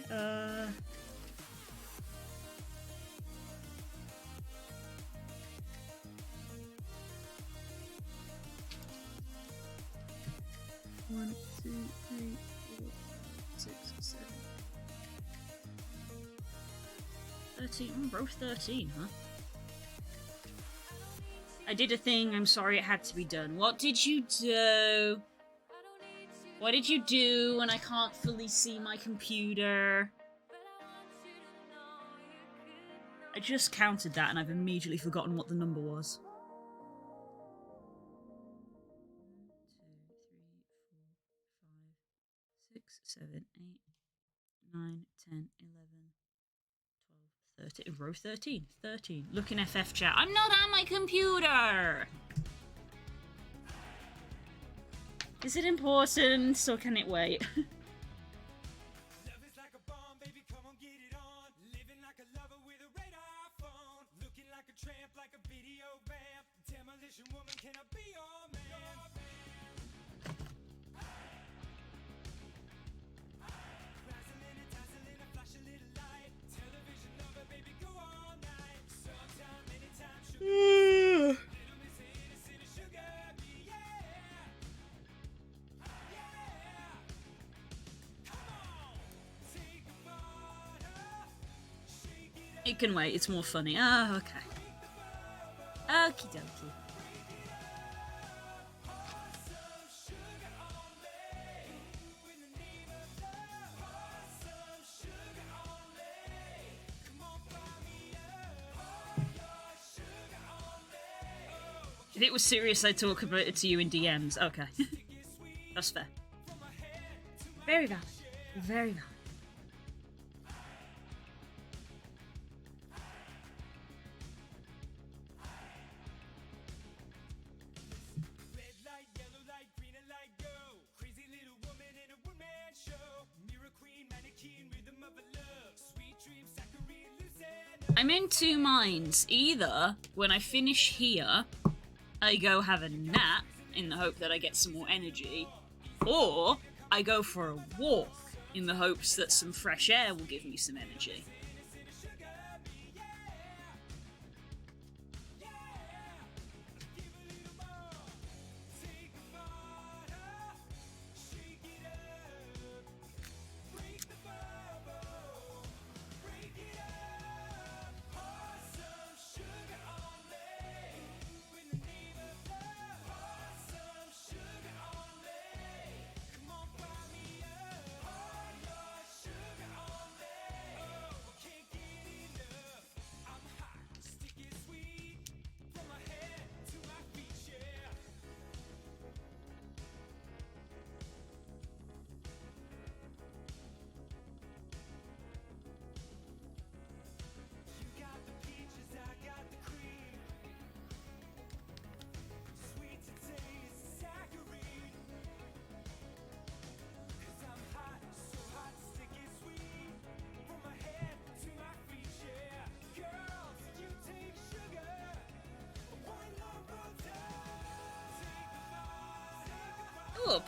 One, two, three, 4, 6, 7. 13, row 13, huh? I did a thing, I'm sorry it had to be done. What did you do? What did you do when I can't fully see my computer? I just counted that and I've immediately forgotten what the number was. 1, 2, 3, 4, 5, 6, 7, 8, 9, 10, 11. 13, row 13. 13. Look in FF chat. I'm not on my computer! Is it important, or can it wait? It can wait, it's more funny. Ah, okay. Okie dokie. If it was serious, I'd talk about it to you in DMs. Okay. That's fair. Very valid. Very valid. I'm in two minds. Either when I finish here, I go have a nap in the hope that I get some more energy, or I go for a walk in the hopes that some fresh air will give me some energy.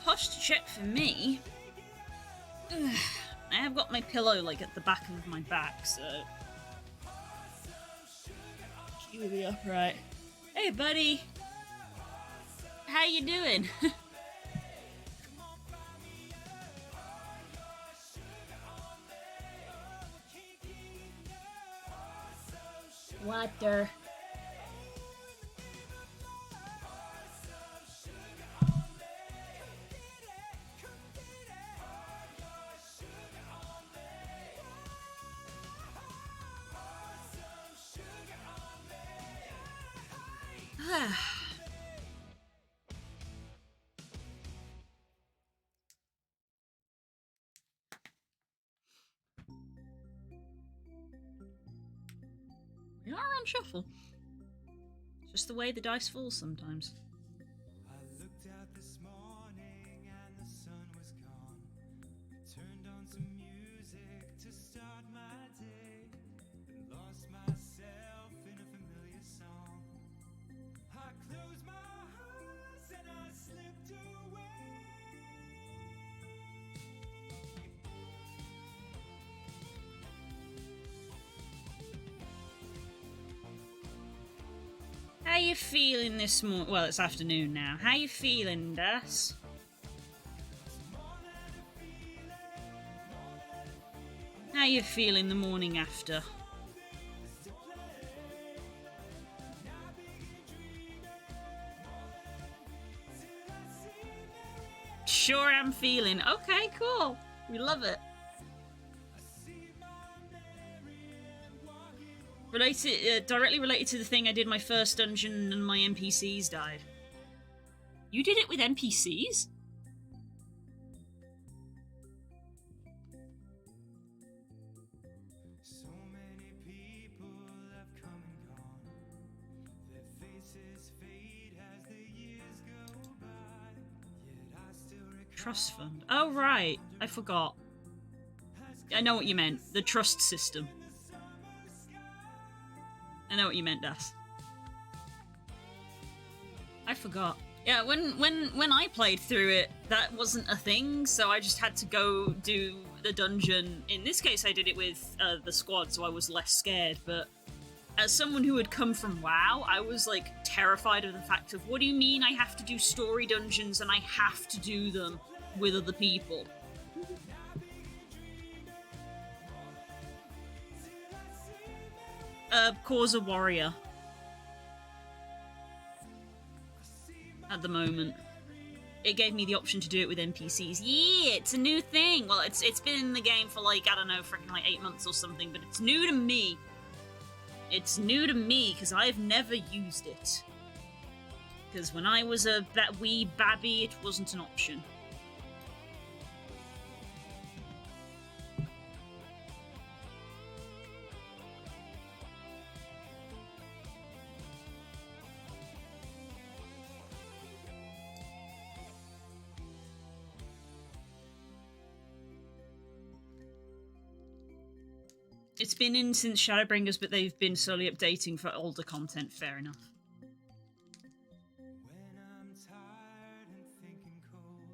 posture check for me. Ugh, I have got my pillow like at the back of my back, so keep me upright. Hey, buddy. How you doing? Water. We are on shuffle. Just the way the dice fall sometimes. I looked out this morning and the sun was gone. Turned on some music to start my day and lost myself in a familiar song. I closed my eyes and I slipped away. How you feeling this morning? Well, it's afternoon now. How you feeling, Das? How you feeling the morning after? Sure am feeling. Okay, cool. We love it. Directly related to the thing I did my first dungeon and my NPCs died. You did it with NPCs? So many people have come and gone. Their faces fade as the years go by. Yet I still recall Trust fund. Oh, right. I forgot. I know what you meant. The trust system. I know what you meant, Das. I forgot. Yeah, when I played through it, that wasn't a thing, so I just had to go do the dungeon. In this case, I did it with the squad, so I was less scared, but as someone who had come from WoW, I was, like, terrified of the fact of, what do you mean I have to do story dungeons and I have to do them with other people? Cause a warrior. At the moment. It gave me the option to do it with NPCs. Yeah, it's a new thing. Well, it's been in the game for like, I don't know, freaking like 8 months or something, but it's new to me. It's new to me, because I've never used it. Because when I was a wee babby, it wasn't an option. It's been in since Shadowbringers, but they've been slowly updating for older content, fair enough. when I'm tired and thinking cold.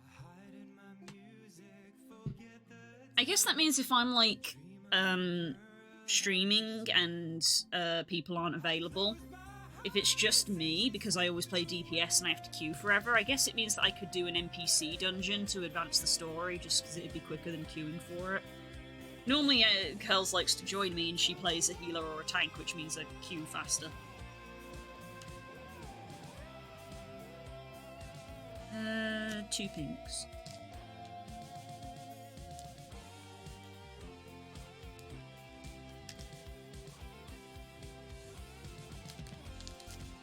I hide in my music, forget the I guess that means if I'm like streaming and people aren't available, if it's just me, because I always play DPS and I have to queue forever, I guess it means that I could do an NPC dungeon to advance the story, just because it'd be quicker than queuing for it. Normally, Curls likes to join me and she plays a healer or a tank, which means I queue faster. 2 pinks.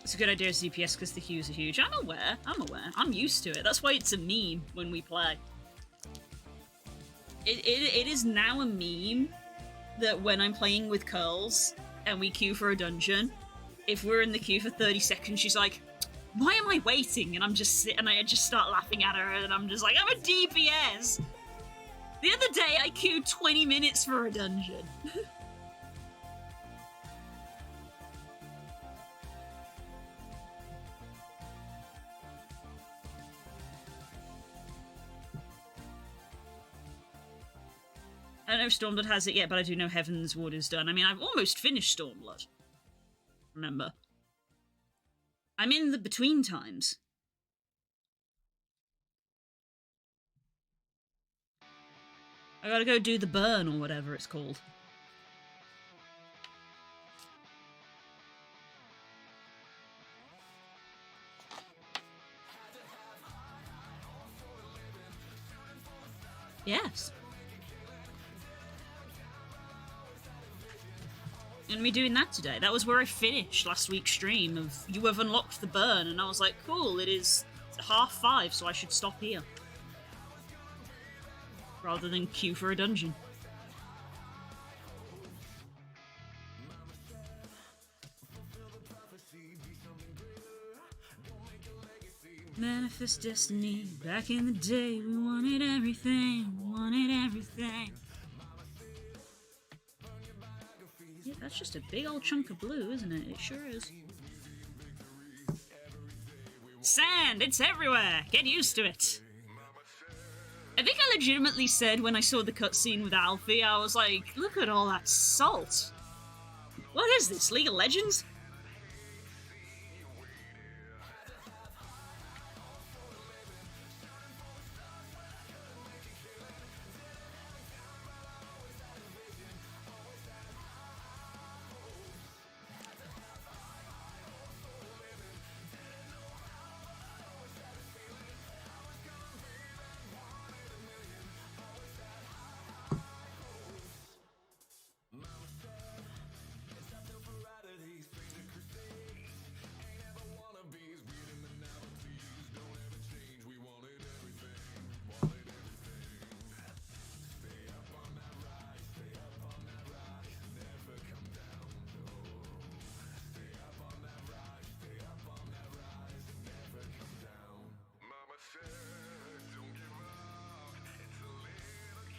It's a good idea as DPS because the queues are huge. I'm aware. I'm used to it. That's why it's a meme when we play. It is now a meme that when I'm playing with Curls and we queue for a dungeon, if we're in the queue for 30 seconds, she's like, why am I waiting? And I just start laughing at her and I'm just like, I'm a DPS! The other day I queued 20 minutes for a dungeon. don't know if Stormblood has it yet, but I do know Heavensward is done. I mean, I've almost finished Stormblood. Remember. I'm in the between times. I gotta go do the burn or whatever it's called. Yes. I'm gonna be doing that today. That was where I finished last week's stream of you have unlocked the burn, and I was like, cool, it is 5:30, so I should stop here. Rather than queue for a dungeon. Manifest destiny. Back in the day, we wanted everything. Yeah, that's just a big old chunk of blue, isn't it? It sure is. Sand! It's everywhere! Get used to it! I think I legitimately said when I saw the cutscene with Alfie, I was like, look at all that salt! What is this, League of Legends?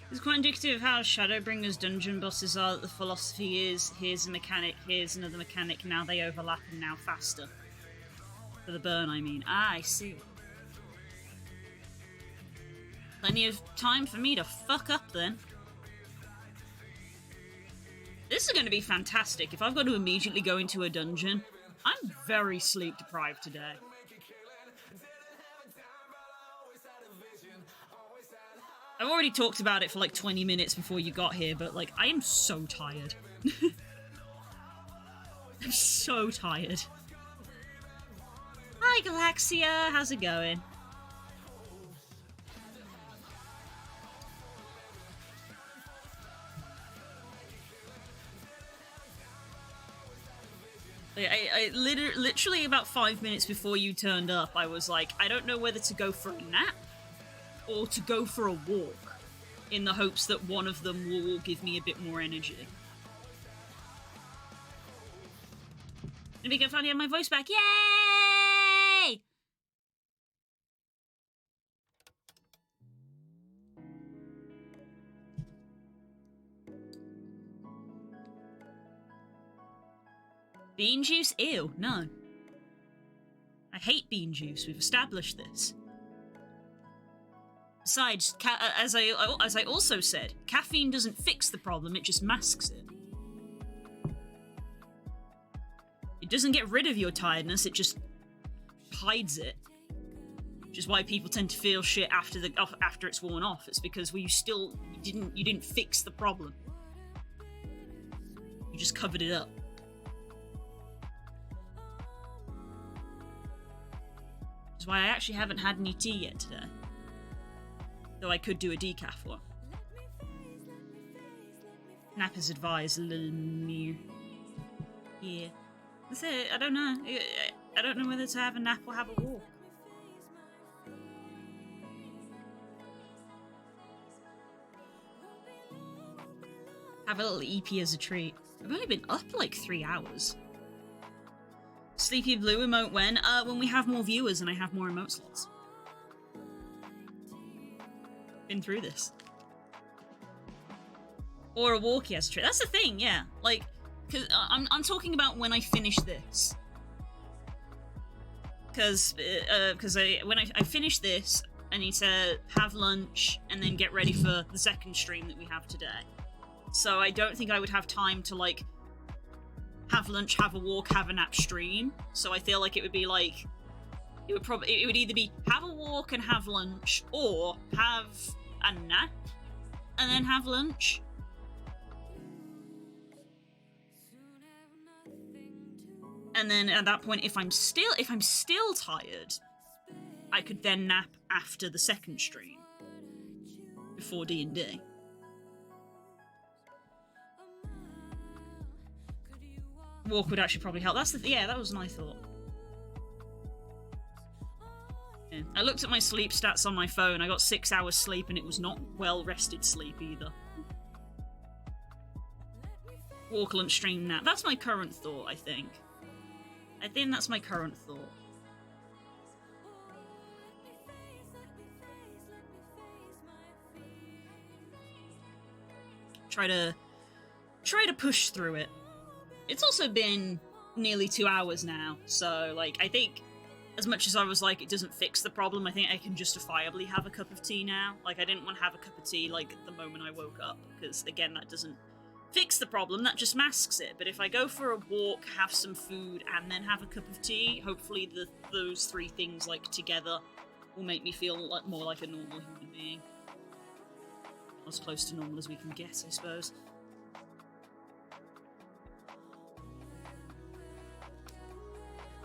It's quite indicative of how Shadowbringers dungeon bosses are, that the philosophy is, here's a mechanic, here's another mechanic, now they overlap and now faster. For the burn, I mean. Ah, I see. Plenty of time for me to fuck up then. This is going to be fantastic. If I've got to immediately go into a dungeon, I'm very sleep deprived today. I've already talked about it for like 20 minutes before you got here, but like, I am so tired. I'm so tired. Hi, Galaxia. How's it going? I literally about 5 minutes before you turned up, I was like, I don't know whether to go for a nap or to go for a walk, in the hopes that one of them will give me a bit more energy. And we can finally have my voice back. Yay! Bean juice? Ew, no. I hate bean juice, we've established this. Besides, as I also said, caffeine doesn't fix the problem, it just masks it. It doesn't get rid of your tiredness, it just hides it. Which is why people tend to feel shit after it's worn off. It's because you didn't fix the problem. You just covered it up. Which is why I actually haven't had any tea yet today. Though I could do a decaf one. Nap is advised, little me. Yeah. That's it, I don't know. I don't know whether to have a nap or have a walk. Have a little EP as a treat. I've only been up like 3 hours. Sleepy Blue emote when? When we have more viewers and I have more emote slots. Been through this. Or a walkie as a treat. That's the thing, yeah. Like, cause I'm talking about when I finish this. Cause when I finish this, I need to have lunch and then get ready for the second stream that we have today. so I don't think I would have time to, like, have lunch, have a walk, have a nap, stream. So I feel like it would be like, it would either be have a walk and have lunch, or have a nap and then have lunch. And then at that point, if I'm still tired, I could then nap after the second stream before D&D. Walk would actually probably help. That was my thought. Yeah. I looked at my sleep stats on my phone. I got 6 hours sleep, and it was not well-rested sleep either. Walk, lunch, stream, nap. That's my current thought, I think. I think that's my current thought. Try to push through it. It's also been nearly 2 hours now, so, like, I think as much as I was like, it doesn't fix the problem, I think I can justifiably have a cup of tea now. Like, I didn't want to have a cup of tea, like, the moment I woke up, because, again, that doesn't fix the problem, that just masks it. But if I go for a walk, have some food, and then have a cup of tea, hopefully those three things, like, together will make me feel like more like a normal human being. As close to normal as we can get, I suppose.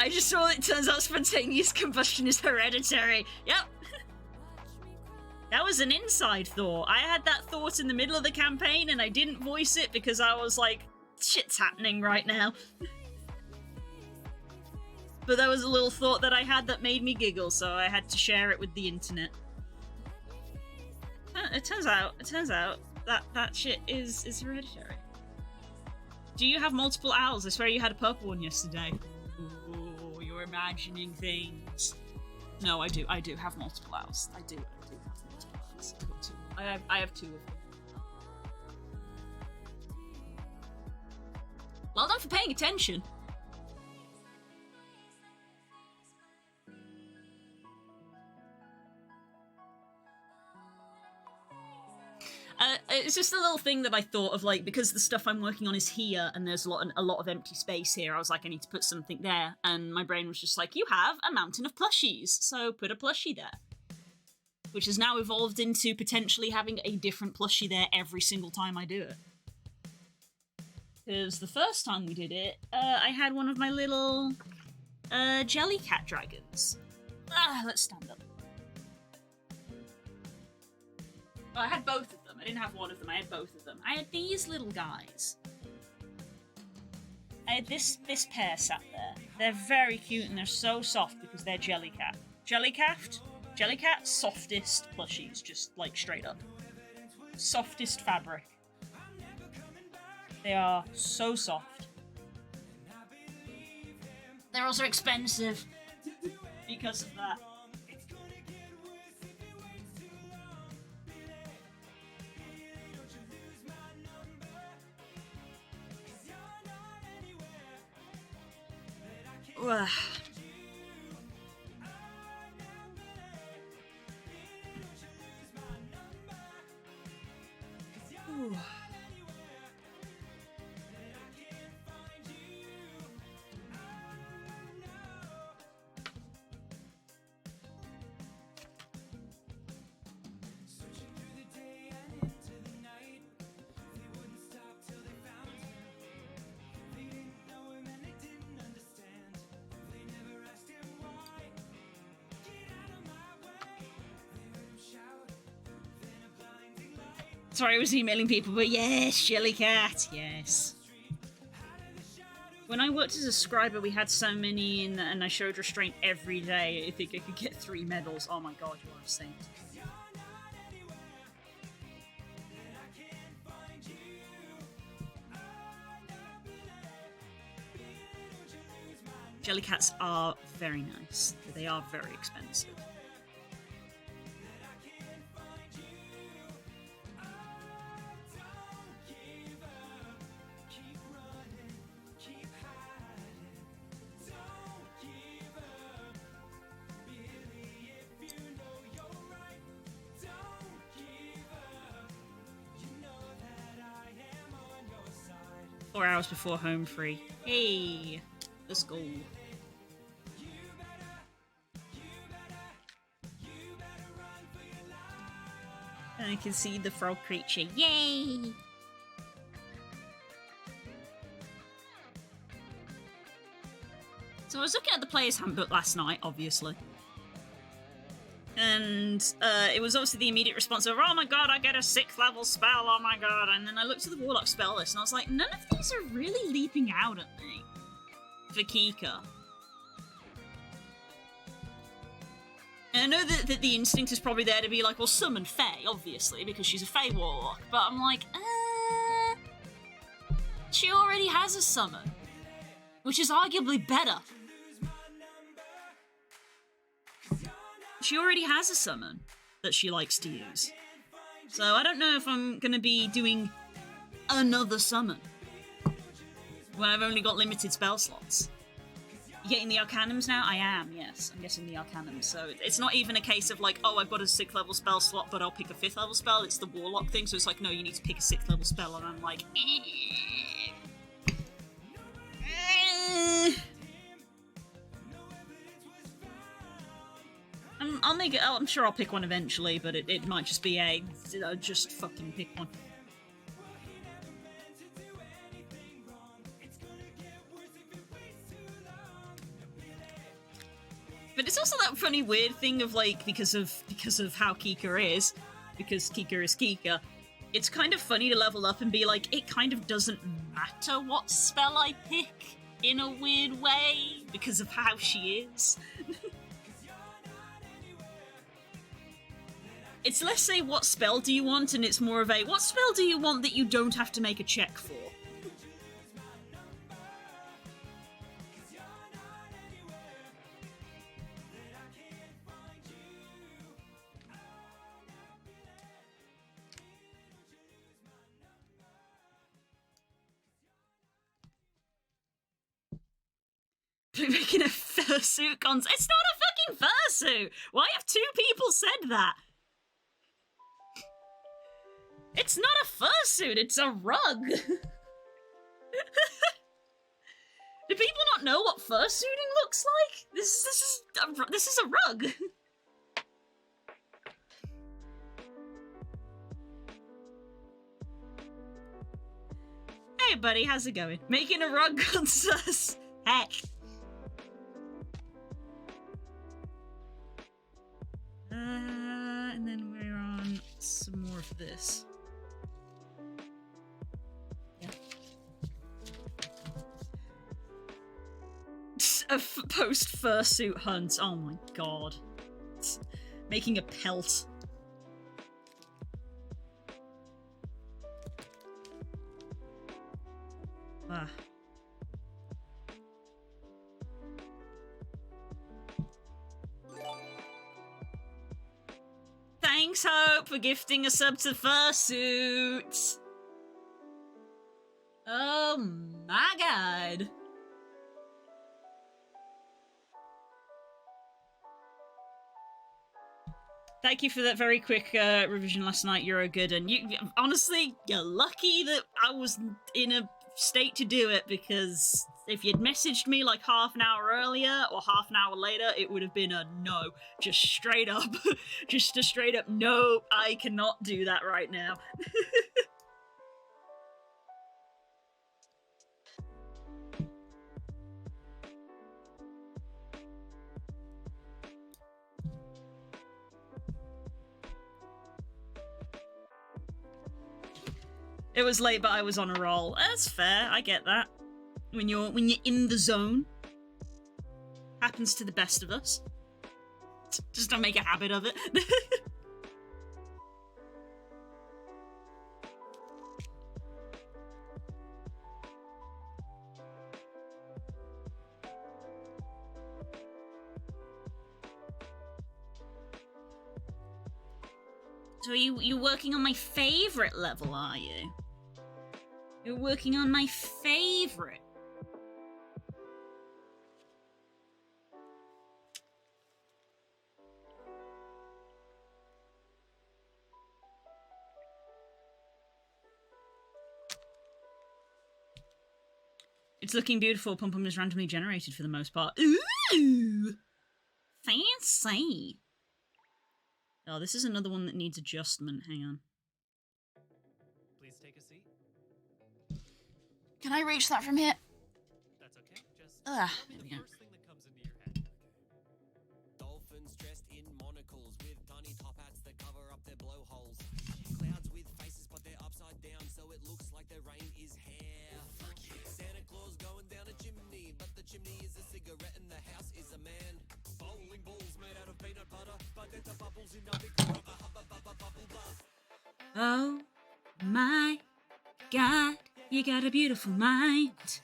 I just saw it turns out spontaneous combustion is hereditary. Yep. That was an inside thought. I had that thought in the middle of the campaign and I didn't voice it because I was like, shit's happening right now. But that was a little thought that I had that made me giggle, so I had to share it with the internet. It turns out that shit is hereditary. Do you have multiple owls? I swear you had a purple one yesterday. Ooh, you're imagining things. No, I do have multiple owls. I do have multiple owls. I've got two. I have two of them. Well done for paying attention. It's just a little thing that I thought of, like, because the stuff I'm working on is here and there's a lot of empty space here, I was like, I need to put something there, and my brain was just like, you have a mountain of plushies, so put a plushie there. Which has now evolved into potentially having a different plushie there every single time I do it. Because the first time we did it, I had one of my little Jellycat dragons. Let's stand up. Well, I had both of them. I didn't have one of them, I had both of them. I had these little guys. I had this pair sat there. They're very cute and they're so soft because they're Jellycat. Jellycat, softest plushies, just like straight up. Softest fabric. They are so soft. They're also expensive because of that. Ugh. Ooh. Sorry, I was emailing people, but yes, Jellycat, yes. When I worked as a scriber, we had so many, and I showed restraint every day. I think I could get 3 medals. Oh my god, you are a saint. Jellycats are very nice, but they are very expensive. 4 hours before home free. Hey, let's go. I can see the frog creature. Yay! So I was looking at the player's handbook last night, obviously. And it was obviously the immediate response of, oh my god, I get a 6th level spell, oh my god. And then I looked at the Warlock spell list and I was like, none of these are really leaping out at me for Kika. And I know that the instinct is probably there to be like, well, summon Fae, obviously, because she's a Fae Warlock. But I'm like, she already has a summon, which is arguably better. She already has a summon that she likes to use. So I don't know if I'm going to be doing another summon when I've only got limited spell slots. You getting the Arcanums now? I am, yes. I'm getting the Arcanums. So it's not even a case of like, oh, I've got a 6th level spell slot, but I'll pick a 5th level spell. It's the Warlock thing, so it's like, no, you need to pick a 6th level spell, and I'm like, I'll make it. I'm sure I'll pick one eventually, but it might just be a just fucking pick one. But it's also that funny weird thing of like because of how Kika is, because Kika is Kika. It's kind of funny to level up and be like, it kind of doesn't matter what spell I pick in a weird way because of how she is. It's less say what spell do you want, and it's more of a what spell do you want that you don't have to make a check for. Making a fursuit concept. It's not a fucking fursuit! Why have 2 people said that? It's not a fursuit, it's a rug! Do people not know what fursuiting looks like? This is a rug. Hey buddy, how's it going? Making a rug on sus. Heck. And then we're on some more of this. Yeah. A post fursuit hunt. Oh my god. Making a pelt. Ah. Thanks, Hope, for gifting a sub to Fursuit. Oh my god. Thank you for that very quick revision last night. You're a good one. Honestly, you're lucky that I was in a state to do it, because if you'd messaged me like half an hour earlier or half an hour later, it would have been a no. Just straight up. Just a straight up no, I cannot do that right now. It was late, but I was on a roll. That's fair, I get that. When you're in the zone. Happens to the best of us. Just don't make a habit of it. So you working on my favorite level, are you? You're working on my favorite. It's looking beautiful. Pum Pum is randomly generated for the most part. Ooh! Fancy! Oh, this is another one that needs adjustment. Hang on. Please take a seat. Can I reach that from here? That's okay. Just There tell we me go. the first thing that comes into your head. Dolphins dressed in monocles with tiny top hats that cover up their blowholes. Clouds with faces but they're upside down so it looks like their rain is hair. Santa Claus going down a chimney, but the chimney is a cigarette and the house is a man. Bowling balls made out of peanut butter, but there's the bubbles in a big rubber bubble bath. Oh my God, you got a beautiful mind.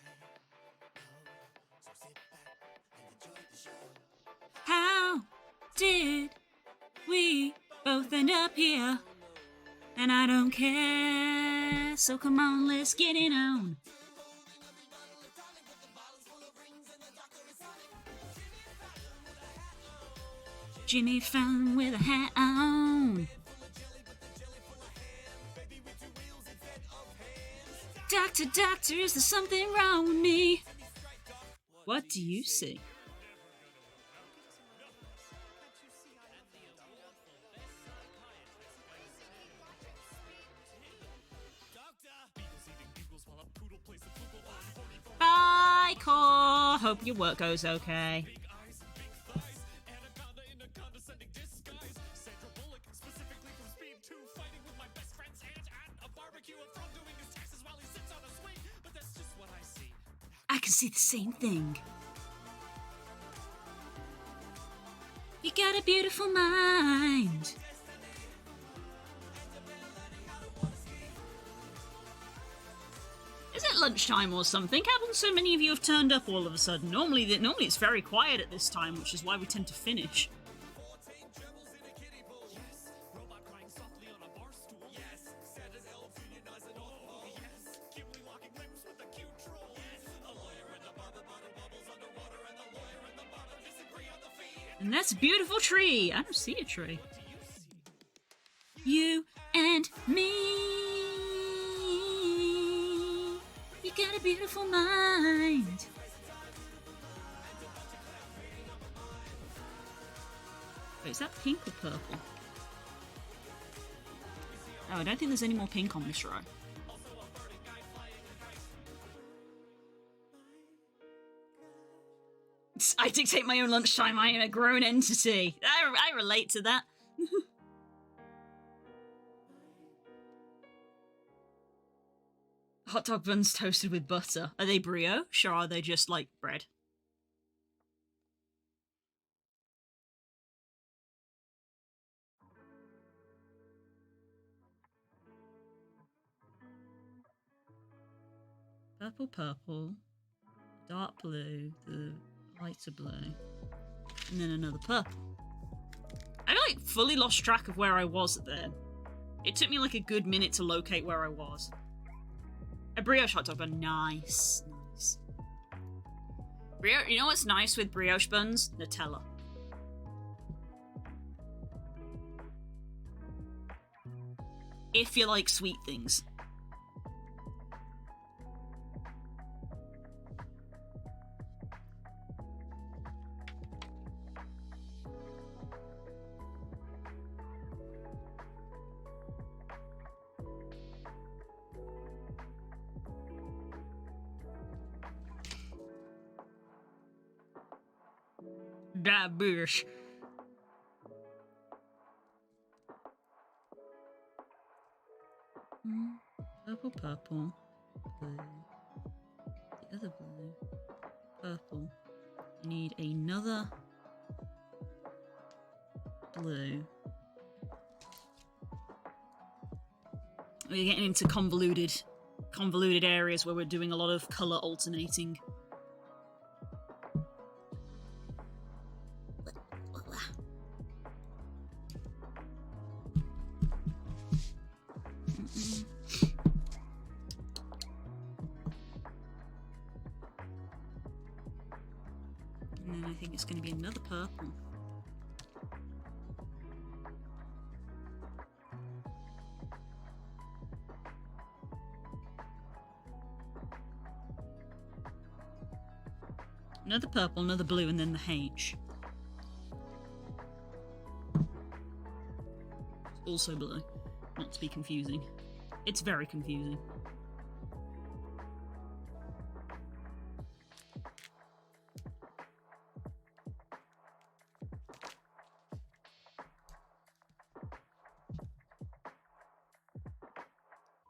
How did we both end up here? And I don't care, so come on, let's get it on. Jimmy Fallon with a hat on. Doctor, doctor, is there something wrong with me? What do you see? Bye, Core. Hope your work goes okay. I can see the same thing. You got a beautiful mind. Is it lunchtime or something? Haven't so many of you have turned up all of a sudden? Normally it's very quiet at this time, which is why we tend to finish. And that's a beautiful tree. I don't see a tree. You and me. You got a beautiful mind. Wait, is that pink or purple? Oh, I don't think there's any more pink on this row. I dictate my own lunchtime. I am a grown entity. I relate to that. Hot dog buns toasted with butter. Are they brioche or are they just like bread? Purple, purple, dark blue, the lighter blue, and then another purple. I like fully lost track of where I was then. It took me like a good minute to locate where I was. A brioche hot dog bun, nice, nice. You know what's nice with brioche buns? Nutella. If you like sweet things. Da bush. Purple, purple, blue. The other blue, purple. You need another blue. We're getting into convoluted areas where we're doing a lot of colour alternating. And then I think it's going to be another purple. Another purple, another blue, and then the H. Also blue. Not to be confusing. It's very confusing.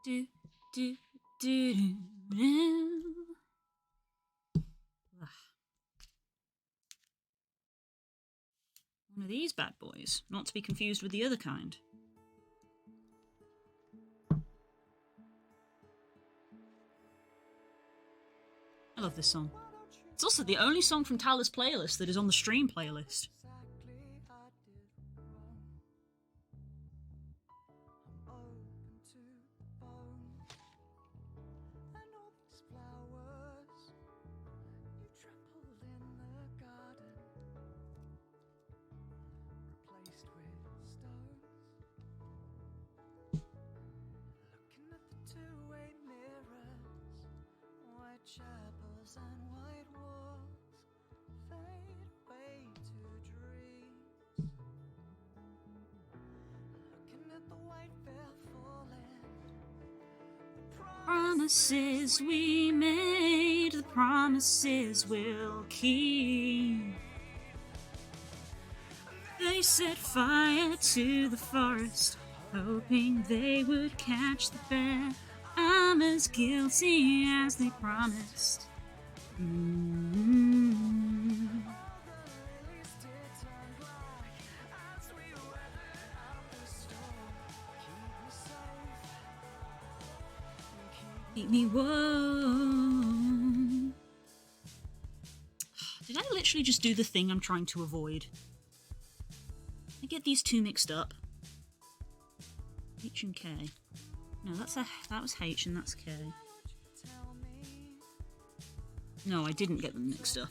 Do, do, do, do, do. Ugh. One of these bad boys, not to be confused with the other kind. I love this song. It's also the only song from Tyler's playlist that is on the stream playlist. Chapels and white walls fade away to dreams. Looking at the white veil falling. Promises we made, the promises we'll keep. They set fire to the forest, hoping they would catch the bear. I'm as guilty as they promised. Keep me warm. Did I literally just do the thing I'm trying to avoid? I get these two mixed up. H and K. No, that was H and that's K. No, I didn't get them mixed up.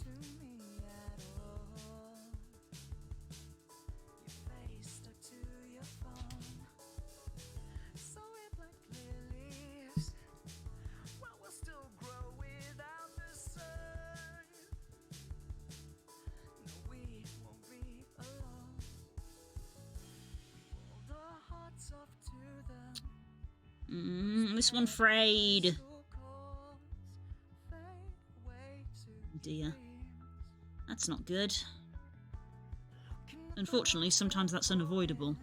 This one frayed. Dear. That's not good. Unfortunately, sometimes that's unavoidable.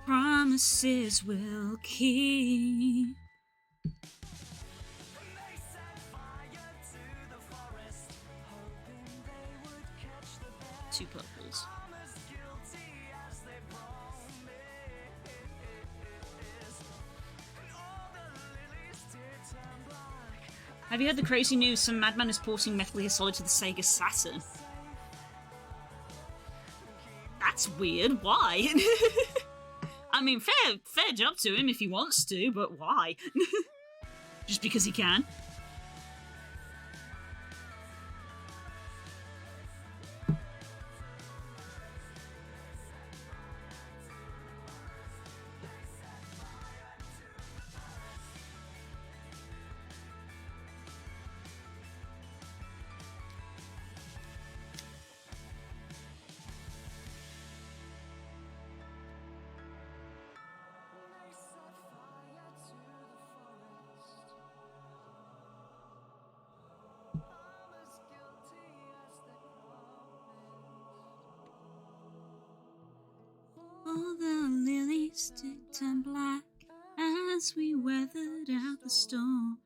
Promises we'll keep. Two purples. Have you heard the crazy news? Some madman is porting Metal Gear Solid to the Sega Saturn. That's weird. Why? I mean, fair job to him if he wants to, but why? Just because he can? All the lilies did turn black as we weathered out the storm.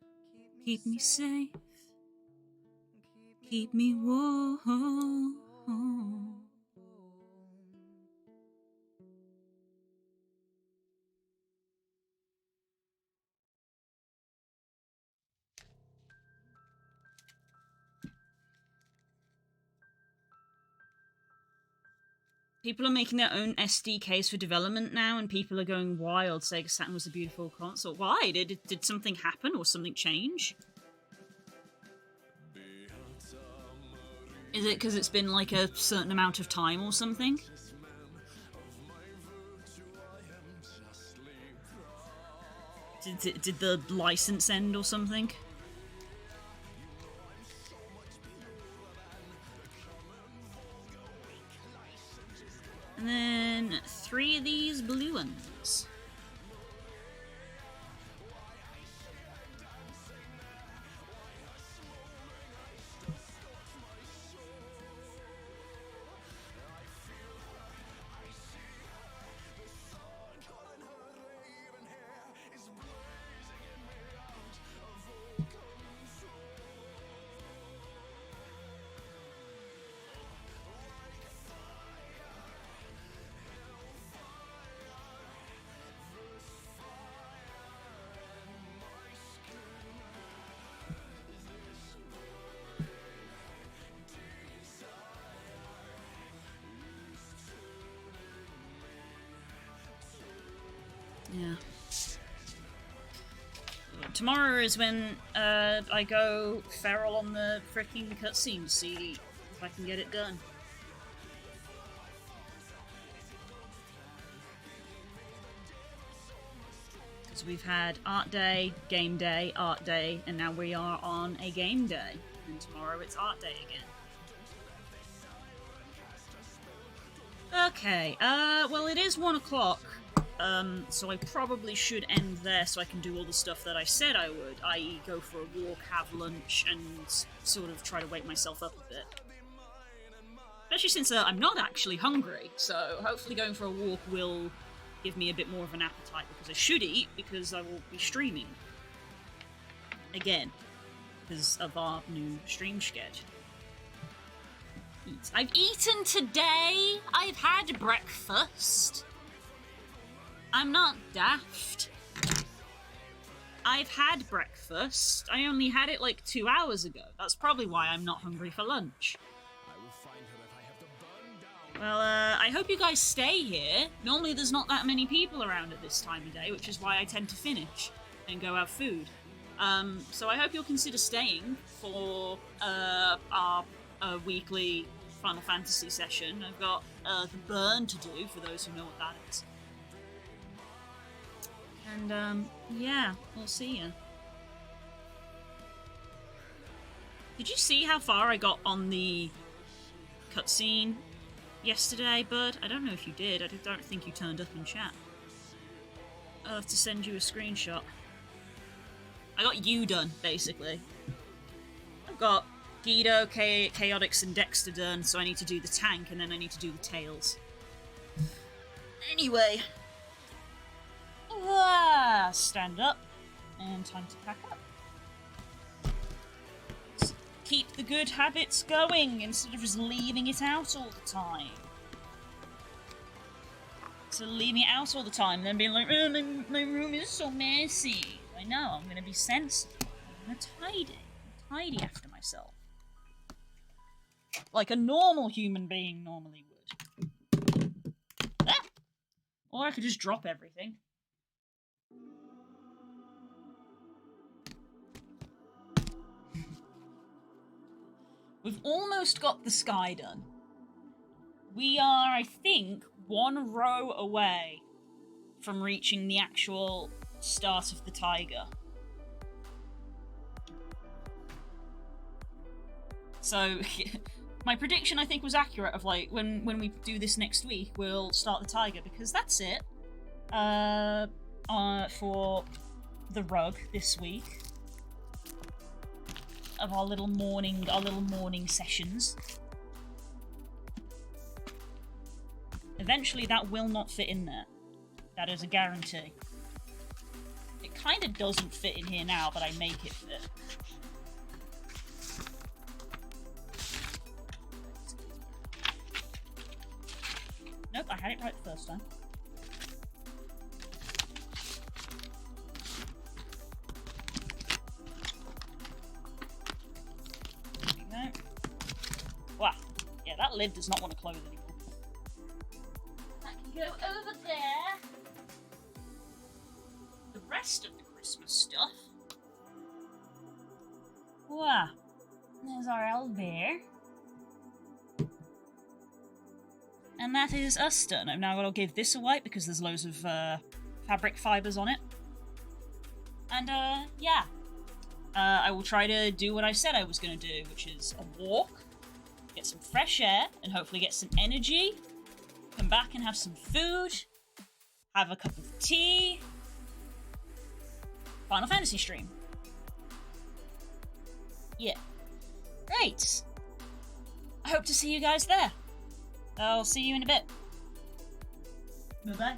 Keep me safe, keep me warm. People are making their own SDKs for development now, and people are going wild. Sega Saturn was a beautiful console. Why? Did something happen or something change? Is it because it's been like a certain amount of time or something? Did the license end or something? And then 3 of these blue ones. Yeah. Tomorrow is when I go feral on the freaking cutscene to see if I can get it done. Because we've had art day, art day, and now we are on a game day. And tomorrow it's art day again. Okay, well it is 1 o'clock. So I probably should end there so I can do all the stuff that I said I would, i.e. go for a walk, have lunch, and sort of try to wake myself up a bit. Especially since I'm not actually hungry, so hopefully going for a walk will give me a bit more of an appetite, because I should eat, because I will be streaming. Again, because of our new stream schedule. I've eaten today! I've had breakfast! I'm not daft. I've had breakfast. I only had it like 2 hours ago. That's probably why I'm not hungry for lunch. Well, I hope you guys stay here. Normally there's not that many people around at this time of day, which is why I tend to finish and go have food. So I hope you'll consider staying for our weekly Final Fantasy session. I've got the burn to do, for those who know what that is. And, yeah, we'll see ya. Did you see how far I got on the cutscene yesterday, Bud? I don't know if you did. I don't think you turned up in chat. I'll have to send you a screenshot. I got you done, basically. I've got Guido, Chaotix, and Dexter done, so I need to do the tank, and then I need to do the tails. Anyway... stand up, and time to pack up. Let's keep the good habits going instead of just leaving it out all the time. So leaving it out all the time and then being like, oh, my room is so messy. I know, I'm gonna be sensible. I'm gonna tidy after myself. Like a normal human being normally would. Ah! Or I could just drop everything. We've almost got the sky done. We are, I think, 1 row away from reaching the actual start of the taiga. So, my prediction, I think, was accurate of, like, when we do this next week, we'll start the taiga, because that's it for the rug this week. Of our little morning sessions. Eventually that will not fit in there. That is a guarantee. It kind of doesn't fit in here now, but I make it fit. Nope, I had it right the first time. Wow. Yeah, that lid does not want to close anymore. I can go over there. The rest of the Christmas stuff. Wow. There's our owlbear. And that is us done. I've now got to give this a wipe because there's loads of fabric fibres on it. And, yeah. I will try to do what I said I was going to do, which is a walk, get some fresh air, and hopefully get some energy. Come back and have some food, have a cup of tea. Final Fantasy stream. Yeah. Great. I hope to see you guys there. I'll see you in a bit. Bye-bye.